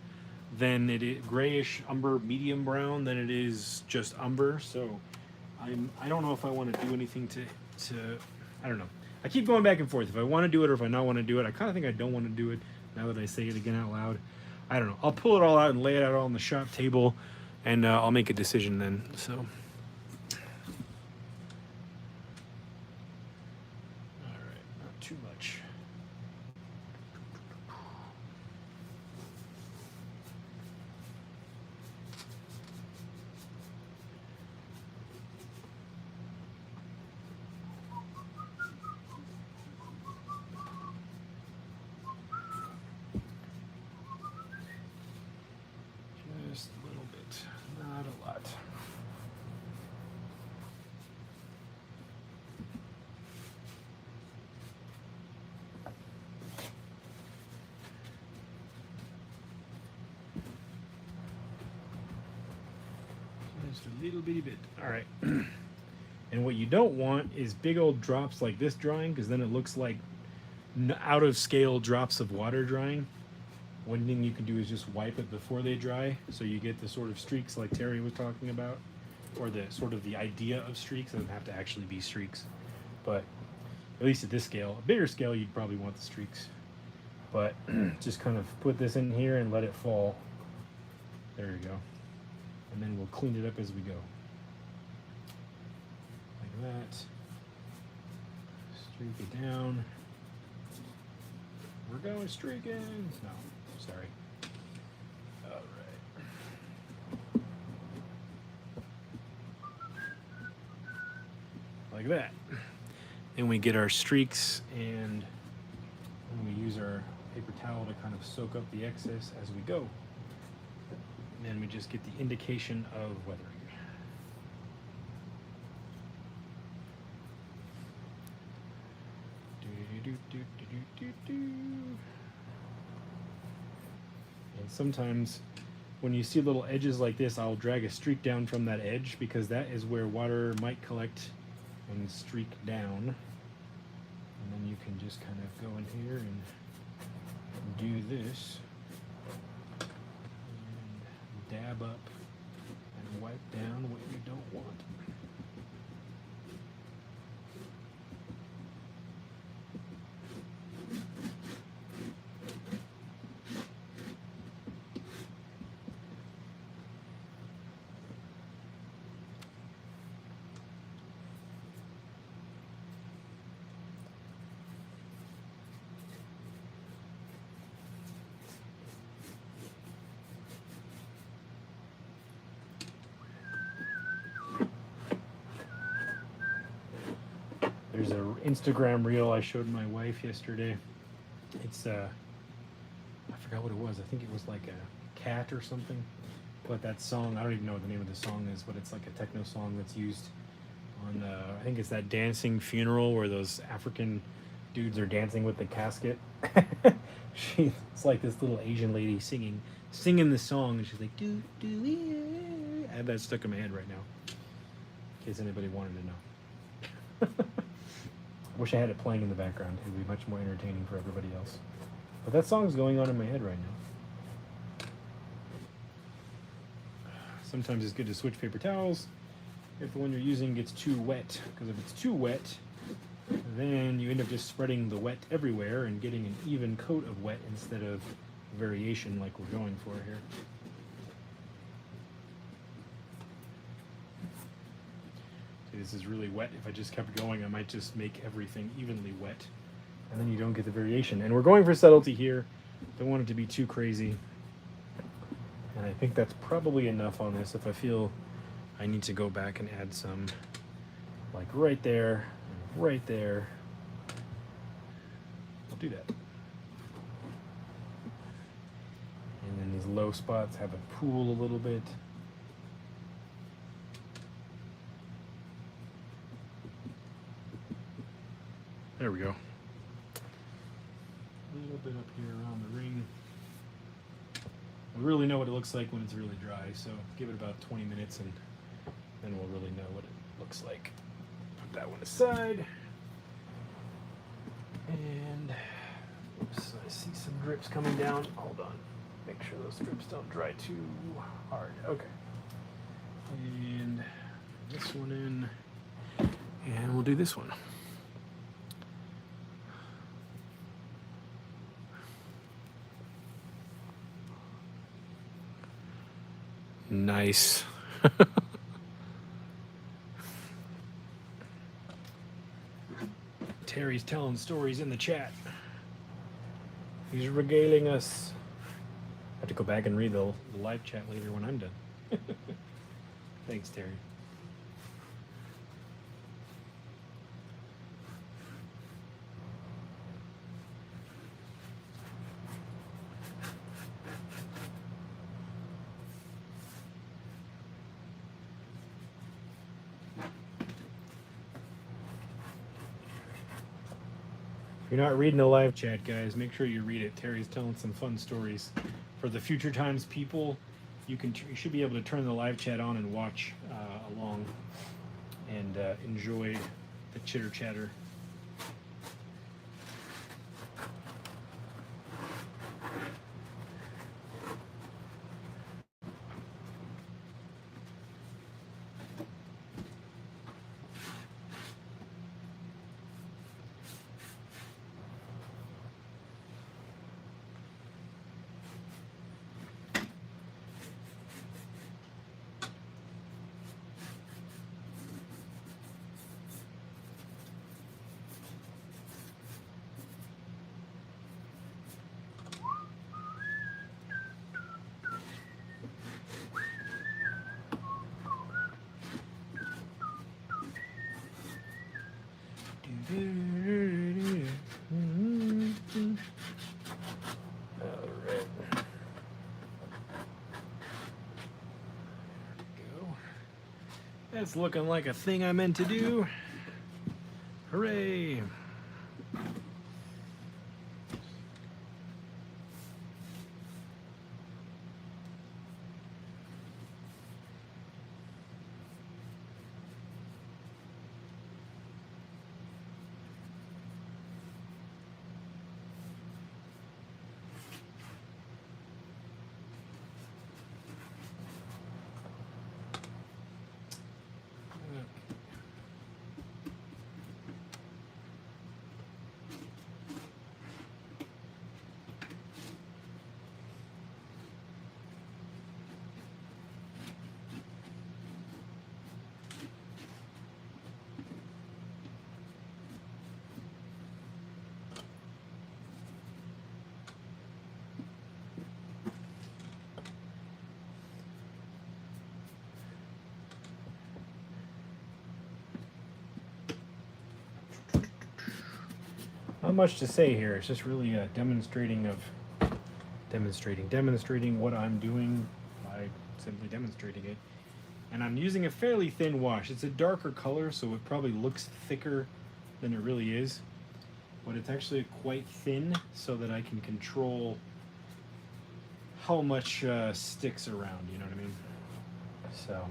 than it is, grayish umber medium brown than it is just umber. So I don't know if I want to do anything to I don't know. I keep going back and forth if I want to do it or if I not want to do it. I kind of think I don't want to do it now that I say it again out loud. I don't know. I'll pull it all out and lay it out on the shop table, and I'll make a decision then. So, all right, not too much. Just a little bit, not a lot. Just a little bitty bit. All right. And what you don't want is big old drops like this drying, because then it looks like out of scale drops of water drying. One thing you can do is just wipe it before they dry, so you get the sort of streaks like Terry was talking about, or the sort of the idea of streaks. It doesn't have to actually be streaks, but at least at this scale. A bigger scale, you'd probably want the streaks. But just kind of put this in here and let it fall. There you go. And then we'll clean it up as we go. Like that. Streak it down. We're going streaking. No, sorry. All right. Like that. Then we get our streaks, and we use our paper towel to kind of soak up the excess as we go. And then we just get the indication of weathering. And sometimes when you see little edges like this, I'll drag a streak down from that edge, because that is where water might collect and streak down. And then you can just kind of go in here and do this and dab up and wipe down what you don't want. There's an Instagram reel I showed my wife yesterday. It's I forgot what it was. I think it was like a cat or something. But that song, I don't even know what the name of the song is, but it's like a techno song that's used on, I think it's that dancing funeral where those African dudes are dancing with the casket. It's like this little Asian lady singing the song, and she's like, do, I have that stuck in my head right now, in case anybody wanted to know. I wish I had it playing in the background. It would be much more entertaining for everybody else. But that song's going on in my head right now. Sometimes it's good to switch paper towels if the one you're using gets too wet, because if it's too wet, then you end up just spreading the wet everywhere and getting an even coat of wet instead of variation like we're going for here. See, this is really wet. If I just kept going, I might just make everything evenly wet, and then you don't get the variation. And we're going for subtlety here. Don't want it to be too crazy. And I think that's probably enough on this. If I feel I need to go back and add some like right there, right there. I'll do that. And then these low spots have a pool a little bit. There we go. A little bit up here around the ring. We really know what it looks like when it's really dry, so give it about 20 minutes and then we'll really know what it looks like. Put that one aside. And oops, I see some drips coming down. Hold on. Make sure those drips don't dry too hard. Okay. And this one in. And we'll do this one. Nice. Terry's telling stories in the chat. He's regaling us. I have to go back and read the live chat later when I'm done. Thanks, Terry. If you're not reading the live chat, guys, make sure you read it. Terry's telling some fun stories. For the future times people, you should be able to turn the live chat on and watch along and enjoy the chitter chatter. That's looking like a thing I meant to do. Hooray! Not much to say here. It's just really a demonstrating what I'm doing by simply demonstrating it. And I'm using a fairly thin wash. It's a darker color, so it probably looks thicker than it really is. But it's actually quite thin so that I can control how much sticks around, you know what I mean? So.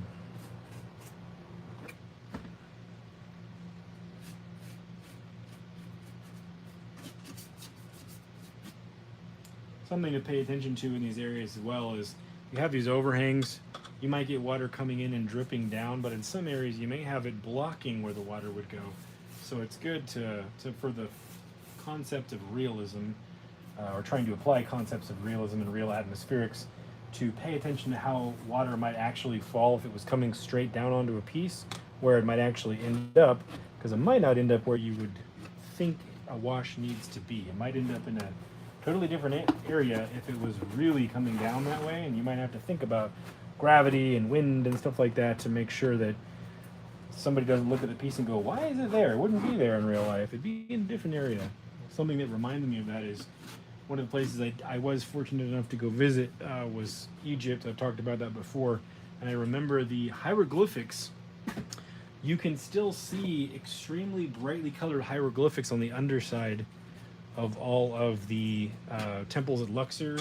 Something to pay attention to in these areas as well is you have these overhangs. You might get water coming in and dripping down, but in some areas you may have it blocking where the water would go. So it's good to for the concept of realism, or trying to apply concepts of realism and real atmospherics, to pay attention to how water might actually fall if it was coming straight down onto a piece, where it might actually end up, because it might not end up where you would think a wash needs to be. It might end up in a totally different area if it was really coming down that way, and you might have to think about gravity and wind and stuff like that to make sure that somebody doesn't look at the piece and go, why is it there? It wouldn't be there in real life. It'd be in a different area. Something that reminded me of that is one of the places I was fortunate enough to go visit was Egypt. I've talked about that before. And I remember the hieroglyphics. You can still see extremely brightly colored hieroglyphics on the underside of all of the temples at Luxor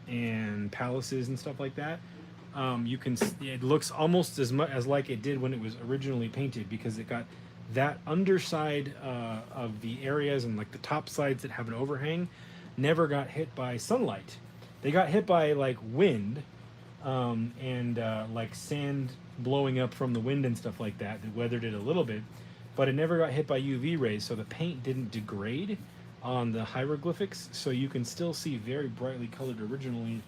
and palaces and stuff like that. You can, it looks almost as much as like it did when it was originally painted, because it got that underside of the areas and like the top sides that have an overhang never got hit by sunlight. They got hit by like wind and like sand blowing up from the wind and stuff like that. It weathered it a little bit, but it never got hit by UV rays, so the paint didn't degrade on the hieroglyphics, so you can still see very brightly colored originally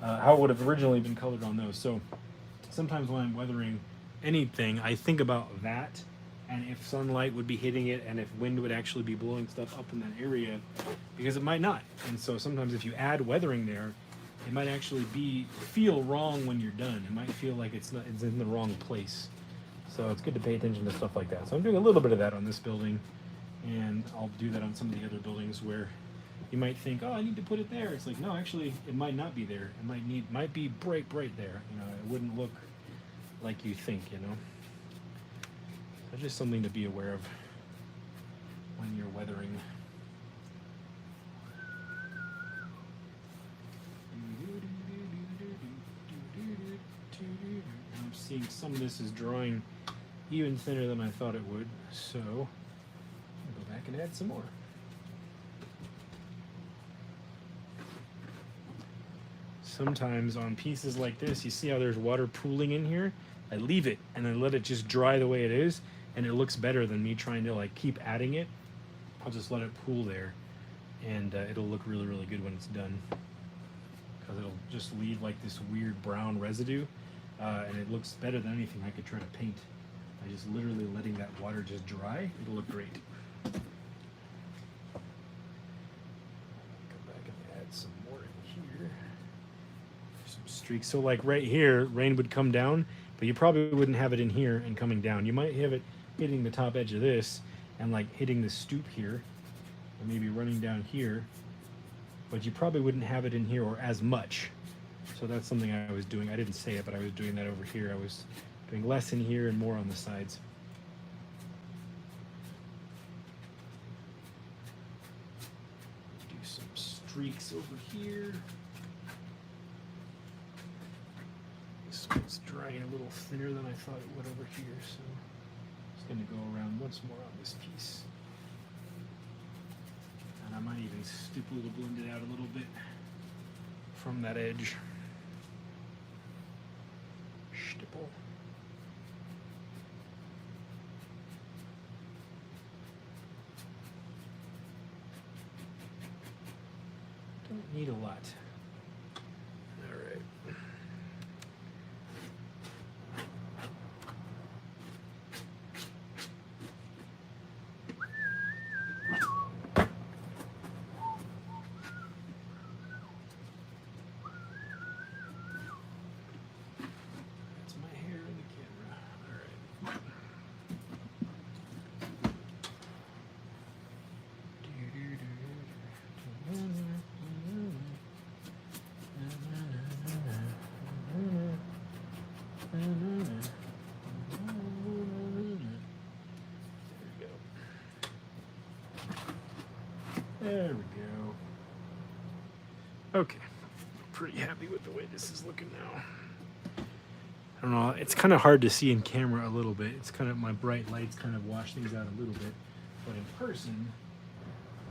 how it would have originally been colored on those. So sometimes when I'm weathering anything, I think about that, and if sunlight would be hitting it, and if wind would actually be blowing stuff up in that area, because it might not. And so sometimes if you add weathering there, it might actually feel wrong when you're done. It might feel like it's in the wrong place. So it's good to pay attention to stuff like that. So I'm doing a little bit of that on this building, and I'll do that on some of the other buildings where you might think, oh, I need to put it there. It's like, no, actually, it might not be there. It might be bright there. You know, it wouldn't look like you think, you know. So just something to be aware of when you're weathering. I'm seeing some of this is drawing even thinner than I thought it would, so I'll go back and add some more. Sometimes on pieces like this, you see how there's water pooling in here? I leave it and then let it just dry the way it is, and it looks better than me trying to like keep adding it. I'll just let it pool there, and it'll look really, really good when it's done, because it'll just leave like this weird brown residue, and it looks better than anything I could try to paint. By just literally letting that water just dry, it'll look great. Go back and add some more in here. Some streaks. So like right here, rain would come down, but you probably wouldn't have it in here and coming down. You might have it hitting the top edge of this and like hitting the stoop here, or maybe running down here, but you probably wouldn't have it in here or as much. So that's something I was doing. I didn't say it, but I was doing that over here. I was doing less in here and more on the sides. Do some streaks over here. This one's drying a little thinner than I thought it would over here, so I'm just going to go around once more on this piece. And I might even stipple to blend it out a little bit from that edge. Stipple. Don't need a lot. All right. That's my hair in the camera. All right. There we go. Okay, pretty happy with the way this is looking now. I don't know, it's kind of hard to see in camera a little bit. It's kind of, my bright lights kind of wash things out a little bit, but in person,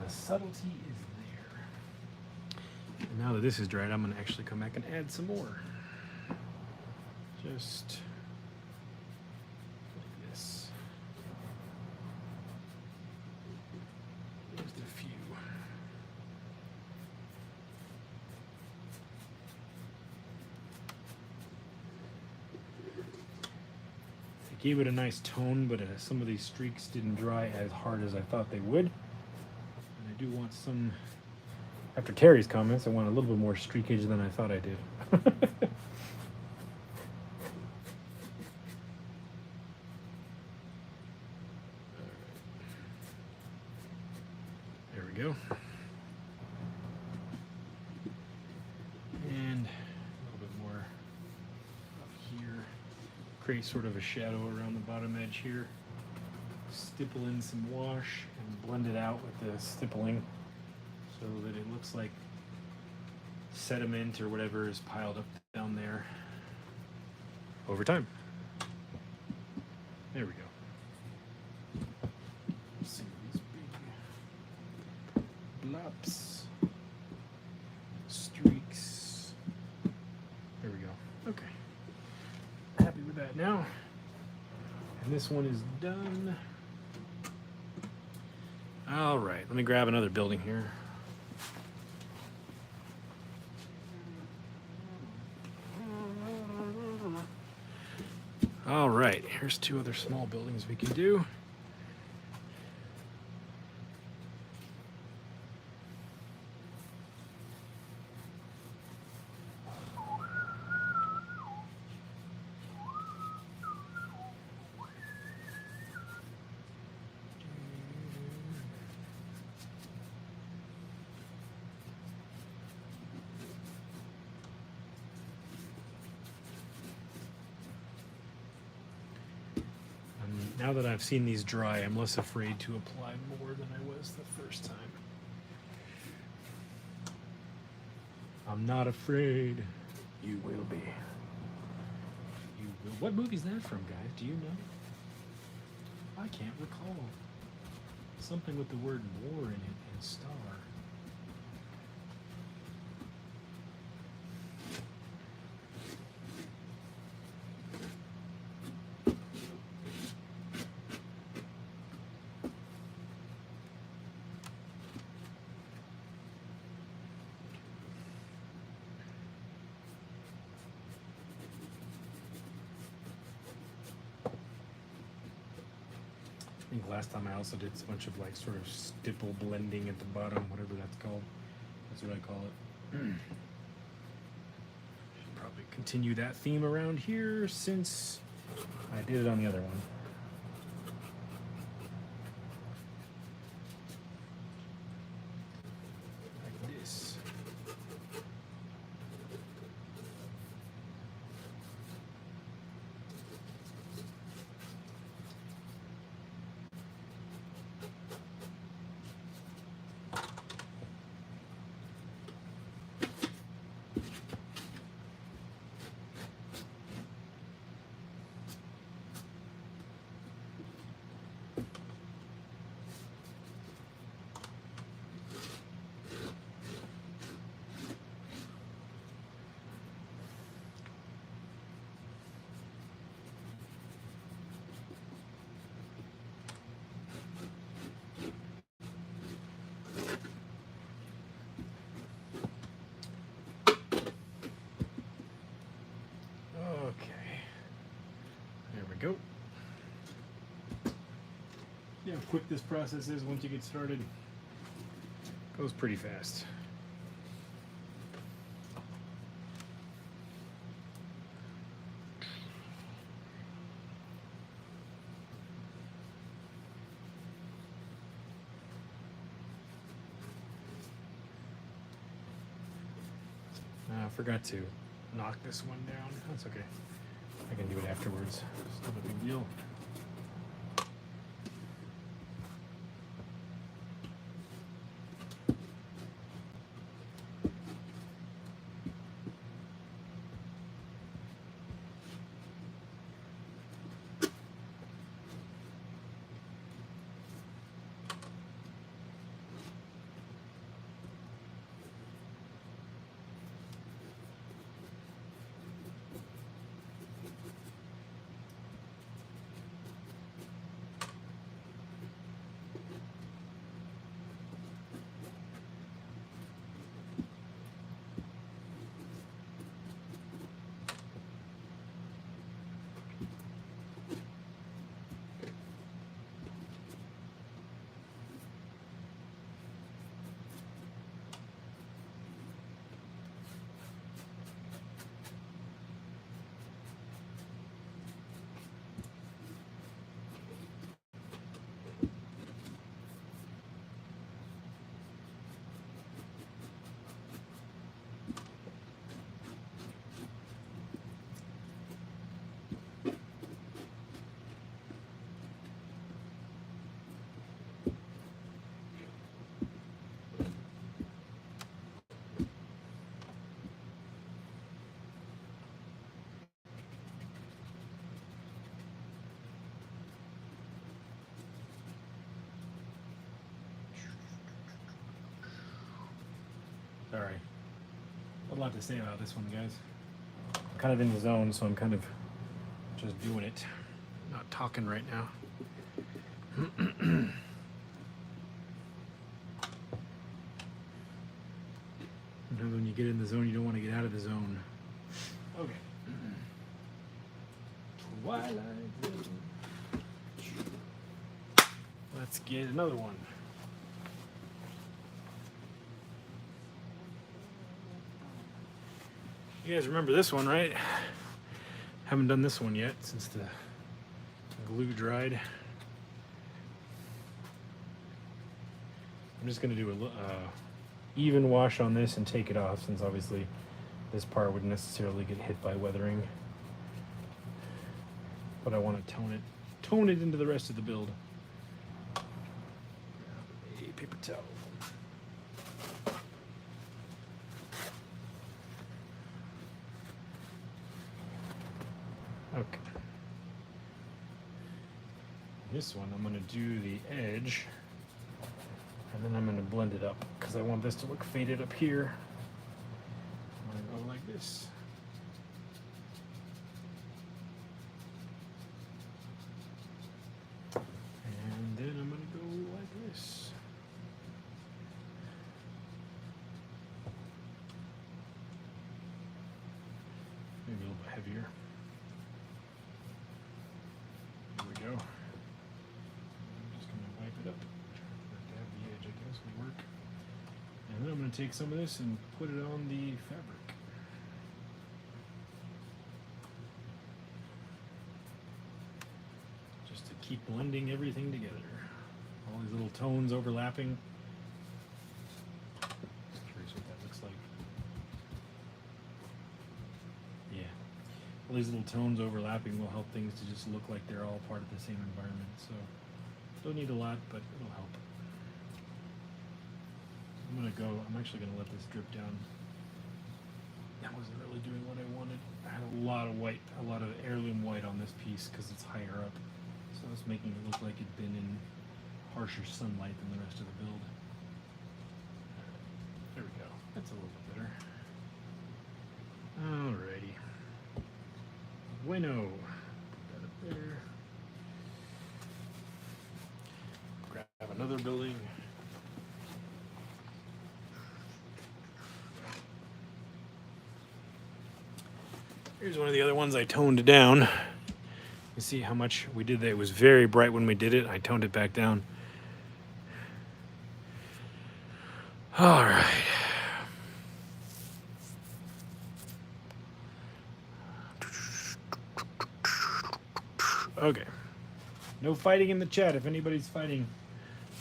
the subtlety is there. And now that this is dried, I'm gonna actually come back and add some more. Just like this. Just a few. I gave it a nice tone, but some of these streaks didn't dry as hard as I thought they would. And I do want some, after Terry's comments, I want a little bit more streakage than I thought I did. we go. And a little bit more up here. Create sort of a shadow around the bottom edge here. Stipple in some wash and blend it out with the stippling so that it looks like sediment or whatever is piled up down there over time. There we go. Let's see these big blops, streaks. There we go. Okay. Happy with that now. And this one is done. All right, let me grab another building here. All right, here's two other small buildings we can do. Now that I've seen these dry, I'm less afraid to apply more than I was the first time. I'm not afraid. You will be. You will. What movie's that from, guys? Do you know? I can't recall. Something with the word war in it and star. I think last time I also did a bunch of like sort of stipple blending at the bottom, whatever that's called. That's what I call it. Should probably continue that theme around here since I did it on the other one. Like this. Go. Yeah, how quick this process is once you get started. Goes pretty fast. I forgot to knock this one down. That's okay. I can do it afterwards. It's not a big deal. Sorry. A lot to say about this one, guys. I'm kind of in the zone, so I'm kind of just doing it. Not talking right now. Sometimes when you get in the zone, you don't want to get out of the zone. Okay. Twilight Zone. Let's get another one. You guys remember this one, right? Haven't done this one yet since the glue dried. I'm just going to do a even wash on this and take it off, since obviously this part wouldn't necessarily get hit by weathering. But I want to tone it into the rest of the build. A paper towel. Okay. This one, I'm going to do the edge, and then I'm going to blend it up, because I want this to look faded up here. I'm going to go like this. And then I'm going to go like this. Maybe a little bit heavier. There we go. I'm just going to wipe it up. To have the edge, I guess, will work. And then I'm going to take some of this and put it on the fabric. Just to keep blending everything together. All these little tones overlapping. Just curious what that looks like. Yeah. All these little tones overlapping will help things to just look like they're all part of the same environment. So don't need a lot, but it'll help. I'm actually gonna let this drip down. That wasn't really doing what I wanted. I had a lot of white, a lot of heirloom white on this piece because it's higher up. So it's making it look like it'd been in harsher sunlight than the rest of the build. There we go. That's a little bit better. Alrighty. Bueno. Put that up there. Grab another building. Here's one of the other ones I toned down. You see how much we did that. It was very bright when we did it. I toned it back down. All right. Okay. No fighting in the chat. If anybody's fighting,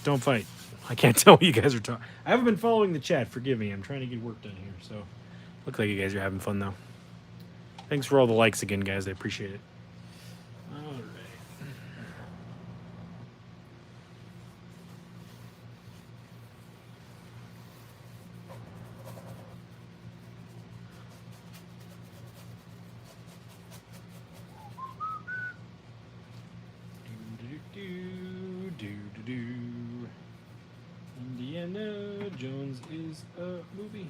don't fight. I can't tell what you guys are talking. I haven't been following the chat. Forgive me. I'm trying to get work done here. So, looks like you guys are having fun though. Thanks for all the likes again, guys. I appreciate it. All right. Indiana Jones is a movie.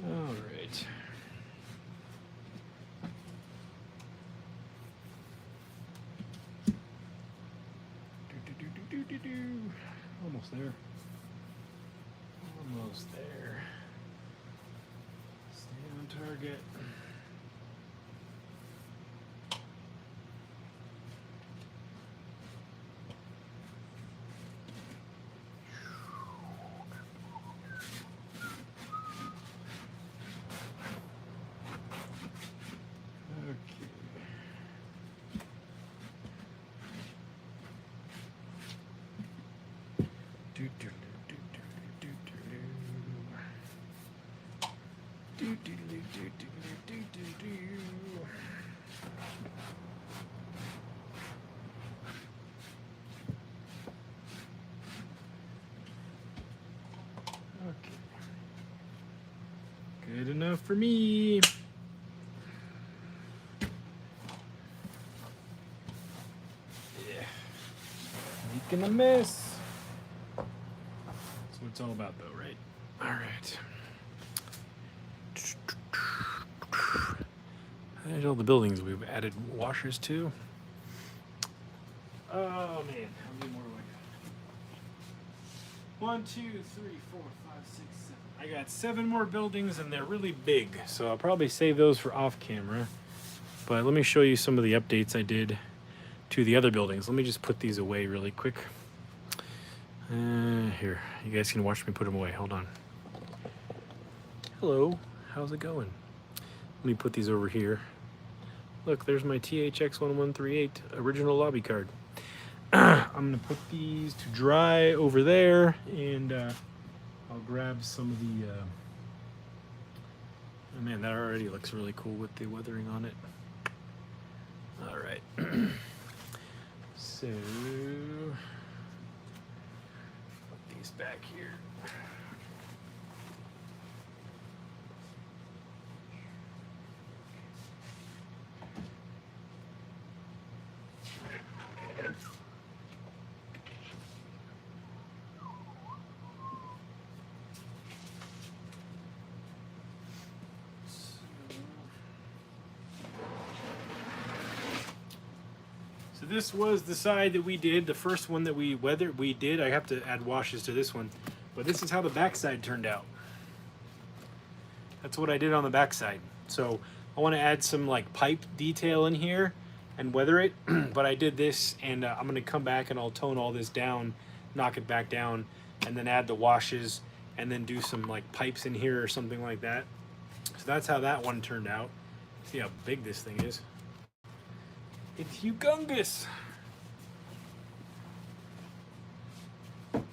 All right. Almost there. Almost there. Stay on target. Good enough for me. Yeah. Making a mess. That's what it's all about, though, right? All right. There's all the buildings we've added washers to. Oh, man. How many more do I got? 1, 2, 3, 4, 5, 6, 7. I got 7 more buildings, and they're really big, so I'll probably save those for off camera. But let me show you some of the updates I did to the other buildings. Let me just put these away really quick. Here, you guys can watch me put them away. Hold on. Hello, how's it going? Let me put these over here. Look, there's my THX1138 original lobby card. I'm gonna put these to dry over there, and I'll grab some of the, oh man, that already looks really cool with the weathering on it. All right. So, put these back here. So this was the side that we did, the first one that we did. I have to add washes to this one, but this is how the back side turned out. That's what I did on the back side. So I want to add some like pipe detail in here and weather it, but I did this, and I'm going to come back and I'll tone all this down, knock it back down, and then add the washes, and then do some like pipes in here or something like that. So that's how that one turned out. See how big this thing is. It's humongous. And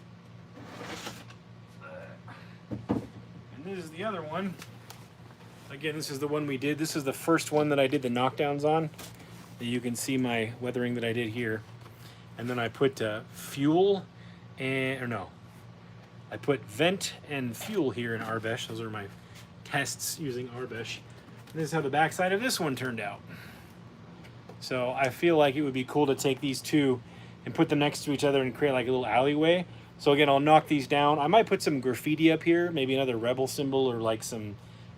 this is the other one. Again, this is the one we did. This is the first one that I did the knockdowns on. You can see my weathering that I did here. And then I put fuel and, or no, I put vent and fuel here in Arbesh. Those are my tests using Arbesh. And this is how the backside of this one turned out. So I feel like it would be cool to take these two and put them next to each other and create like a little alleyway. So again, I'll knock these down. I might put some graffiti up here, maybe another rebel symbol or like something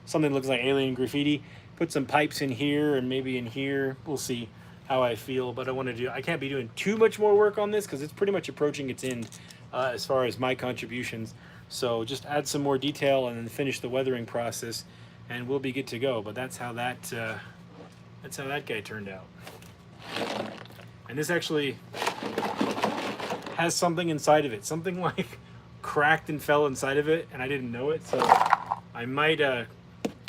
that looks like alien graffiti. Put some pipes in here and maybe in here. We'll see how I feel, but I can't be doing too much more work on this because it's pretty much approaching its end as far as my contributions. So just add some more detail and then finish the weathering process, and we'll be good to go. But that's how that guy turned out. And this actually has something inside of it. Something like cracked and fell inside of it, and I didn't know it. So I might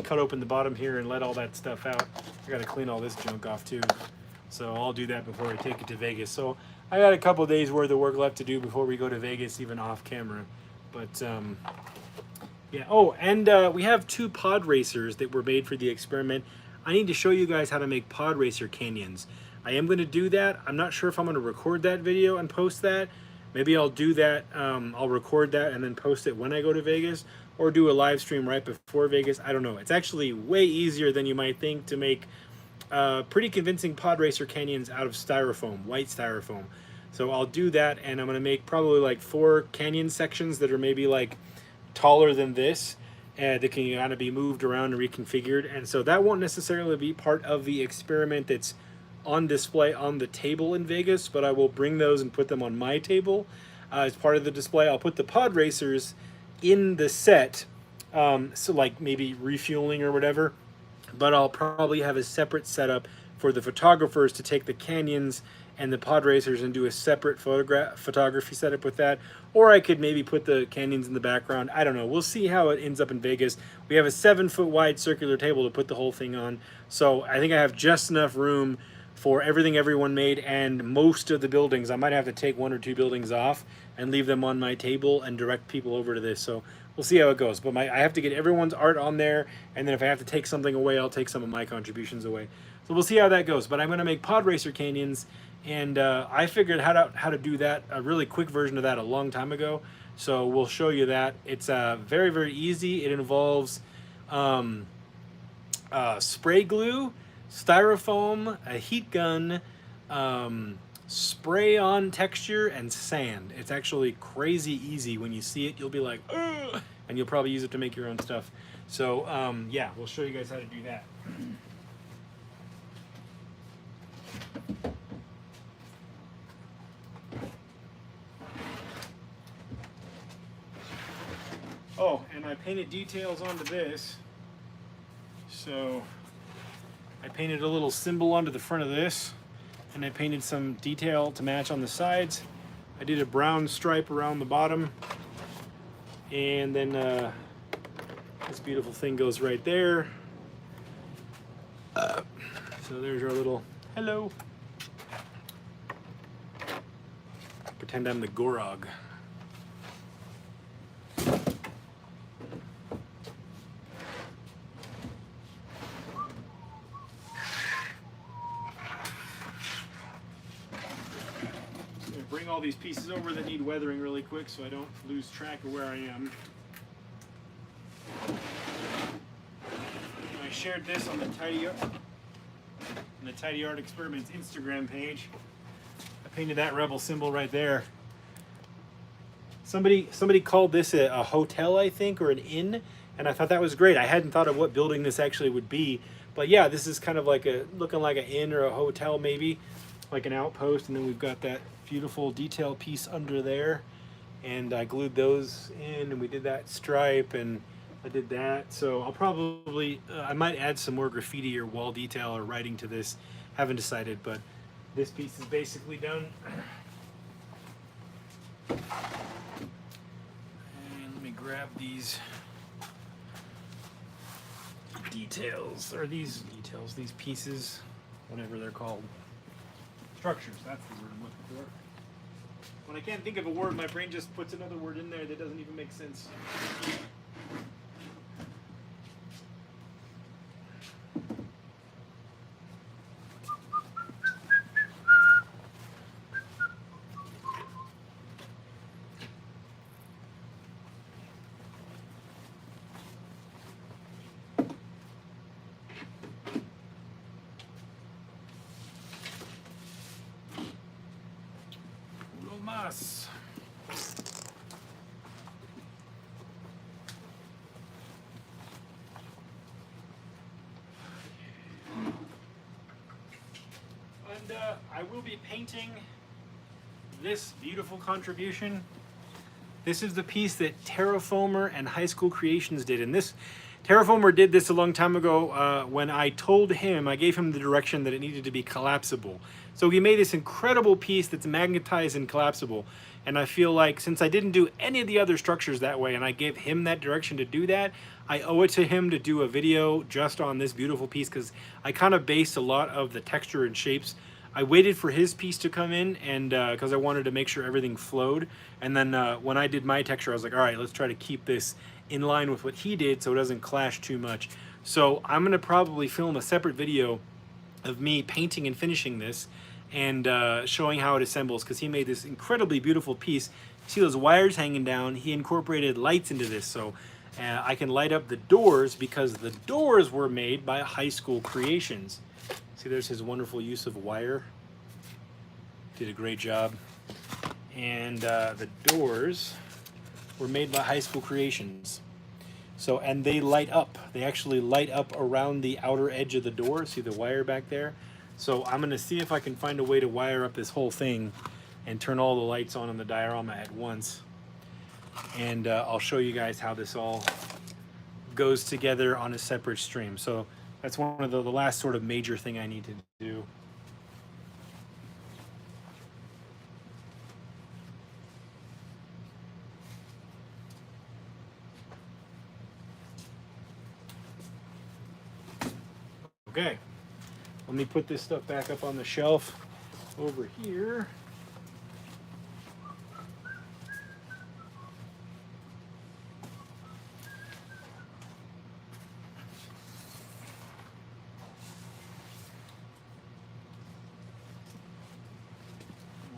cut open the bottom here and let all that stuff out. I gotta clean all this junk off too. So I'll do that before I take it to Vegas. So I got a couple days worth of work left to do before we go to Vegas, even off camera. But yeah. Oh, and we have 2 pod racers that were made for the experiment. I need to show you guys how to make pod racer canyons. I am going to do that. I'm not sure if I'm going to record that video and post that. Maybe I'll do that. I'll record that and then post it when I go to Vegas, or do a live stream right before Vegas. I don't know. It's actually way easier than you might think to make pretty convincing pod racer canyons out of styrofoam, white styrofoam. So I'll do that, and I'm going to make probably like 4 canyon sections that are maybe like taller than this, that can kind of be moved around and reconfigured. And so that won't necessarily be part of the experiment that's on display on the table in Vegas, but I will bring those and put them on my table as part of the display. I'll put the pod racers in the set, so like maybe refueling or whatever, but I'll probably have a separate setup for the photographers to take the canyons and the pod racers and do a separate photography setup with that. Or I could maybe put the canyons in the background. I don't know. We'll see how it ends up in Vegas. We have a 7-foot wide circular table to put the whole thing on. So I think I have just enough room for everything everyone made and most of the buildings. I might have to take 1 or 2 buildings off and leave them on my table and direct people over to this. So we'll see how it goes. But I have to get everyone's art on there, and then if I have to take something away, I'll take some of my contributions away. So we'll see how that goes. But I'm going to make pod racer canyons, and I figured how to do that, a really quick version of that a long time ago. So we'll show you that. It's very, very easy. It involves spray glue, styrofoam, a heat gun, spray on texture, and sand. It's actually crazy easy. When you see it, you'll be like, ugh, and you'll probably use it to make your own stuff. So yeah, we'll show you guys how to do that. Oh, and I painted details onto this. So I painted a little symbol onto the front of this, and I painted some detail to match on the sides. I did a brown stripe around the bottom, and then this beautiful thing goes right there. So there's our little hello. Pretend I'm the Gorog. Bring all these pieces over that need weathering really quick so I don't lose track of where I am. I shared this on the Tidy Art Experiments Instagram page. I painted that rebel symbol right there. Somebody called this a hotel, I think, or an inn, and I thought that was great. I hadn't thought of what building this actually would be, but yeah, this is kind of like looking like an inn or a hotel, maybe like an outpost. And then we've got that beautiful detail piece under there, and I glued those in, and we did that stripe, and I did that. So I'll probably I might add some more graffiti or wall detail or writing to this. Haven't decided, but this piece is basically done. And let me grab these details, or these pieces, whatever they're called. Structures, that's the word I'm looking for. When I can't think of a word, my brain just puts another word in there that doesn't even make sense. Más. And I will be painting this beautiful contribution. This is the piece that Terrafoamer and High School Creations did, and this Terrafoamer did this a long time ago when I told him, I gave him the direction that it needed to be collapsible. So he made this incredible piece that's magnetized and collapsible. And I feel like since I didn't do any of the other structures that way, and I gave him that direction to do that, I owe it to him to do a video just on this beautiful piece, because I kind of based a lot of the texture and shapes. I waited for his piece to come in, and because I wanted to make sure everything flowed. And then when I did my texture, I was like, all right, let's try to keep this in line with what he did so it doesn't clash too much. So I'm going to probably film a separate video of me painting and finishing this, and showing how it assembles, because he made this incredibly beautiful piece. See those wires hanging down? He incorporated lights into this, so I can light up the doors, because the doors were made by High School Creations. See, there's his wonderful use of wire. Did a great job. And the doors were made by High School Creations. So, and they light up. They actually light up around the outer edge of the door. See the wire back there? So I'm gonna see if I can find a way to wire up this whole thing and turn all the lights on the diorama at once. And I'll show you guys how this all goes together on a separate stream. So that's one of the last sort of major thing I need to do. Okay, let me put this stuff back up on the shelf over here.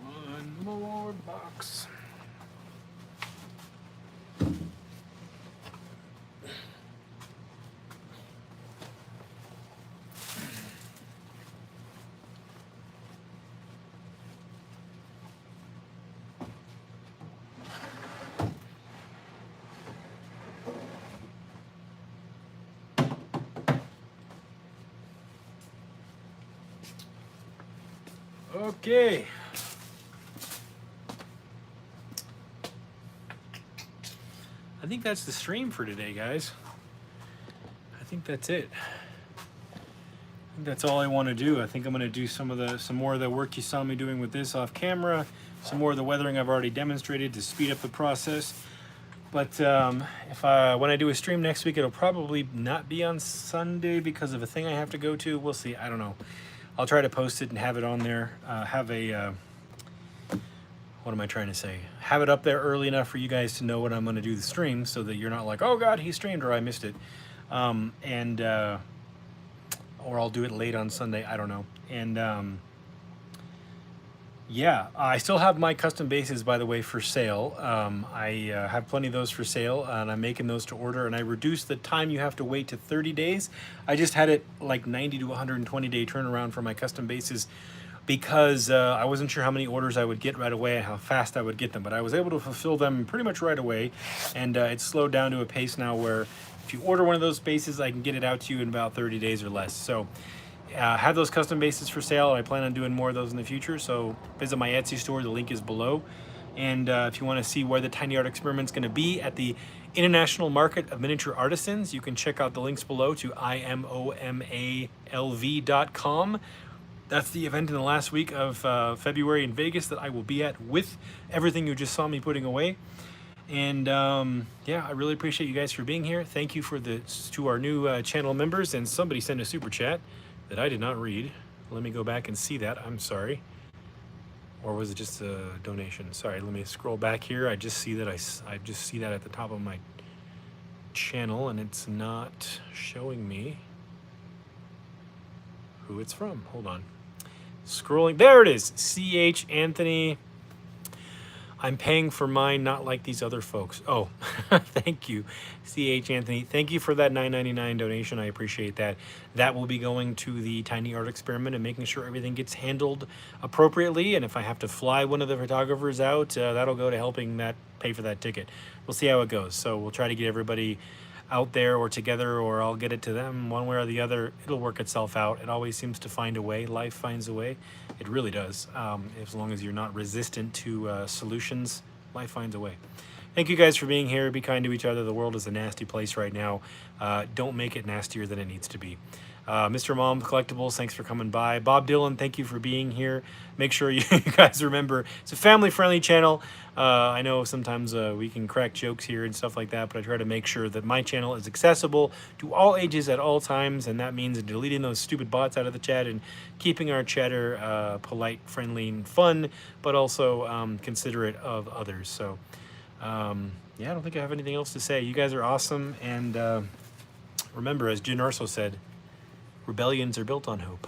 One more box. Okay. I think that's the stream for today, guys. I think that's it. I think that's all I want to do. I think I'm going to do some more of the work you saw me doing with this off camera, some more of the weathering I've already demonstrated to speed up the process. But when I do a stream next week, it'll probably not be on Sunday because of a thing I have to go to. We'll see. I don't know. I'll try to post it and have it on there. What am I trying to say? Have it up there early enough for you guys to know when I'm going to do the stream, so that you're not like, oh God, he streamed or I missed it, or I'll do it late on Sunday. I don't know. And yeah, I still have my custom bases, by the way, for sale. I have plenty of those for sale, and I'm making those to order, and I reduced the time you have to wait to 30 days. I just had it like 90 to 120 day turnaround for my custom bases because I wasn't sure how many orders I would get right away and how fast I would get them, but I was able to fulfill them pretty much right away, and it's slowed down to a pace now where if you order one of those bases, I can get it out to you in about 30 days or less. So have those custom bases for sale. I plan on doing more of those in the future, so visit my Etsy store. The link is below. And if you want to see where the Tiny Art Experiment's going to be at the International Market of Miniature Artisans, you can check out the links below to imomalv.com. That's the event in the last week of February in Vegas that I will be at with everything you just saw me putting away. And yeah, I really appreciate you guys for being here. Thank you to our new channel members, and somebody sent a super chat that I did not read. Let me go back and see that. I'm sorry. Or was it just a donation? Sorry, let me scroll back here. I just see that I just see that at the top of my channel, and it's not showing me who it's from. Hold on. Scrolling. There it is. CH Anthony. I'm paying for mine, not like these other folks. Oh, thank you, CH Anthony. Thank you for that $9.99 donation. I appreciate that. That will be going to the Tiny Art Experiment and making sure everything gets handled appropriately. And if I have to fly one of the photographers out, that'll go to helping that pay for that ticket. We'll see how it goes. So we'll try to get everybody out there or together, or I'll get it to them one way or the other. It'll work itself out. It always seems to find a way. Life finds a way. It really does. As long as you're not resistant to solutions, life finds a way. Thank you guys for being here. Be kind to each other. The world is a nasty place right now. Don't make it nastier than it needs to be. Mr. Mom Collectibles, thanks for coming by. Bob Dylan, thank you for being here. Make sure you guys remember, it's a family-friendly channel. I know sometimes we can crack jokes here and stuff like that, but I try to make sure that my channel is accessible to all ages at all times, and that means deleting those stupid bots out of the chat and keeping our chatter polite, friendly, and fun, but also considerate of others. So, yeah, I don't think I have anything else to say. You guys are awesome, and remember, as Jyn Erso said, rebellions are built on hope.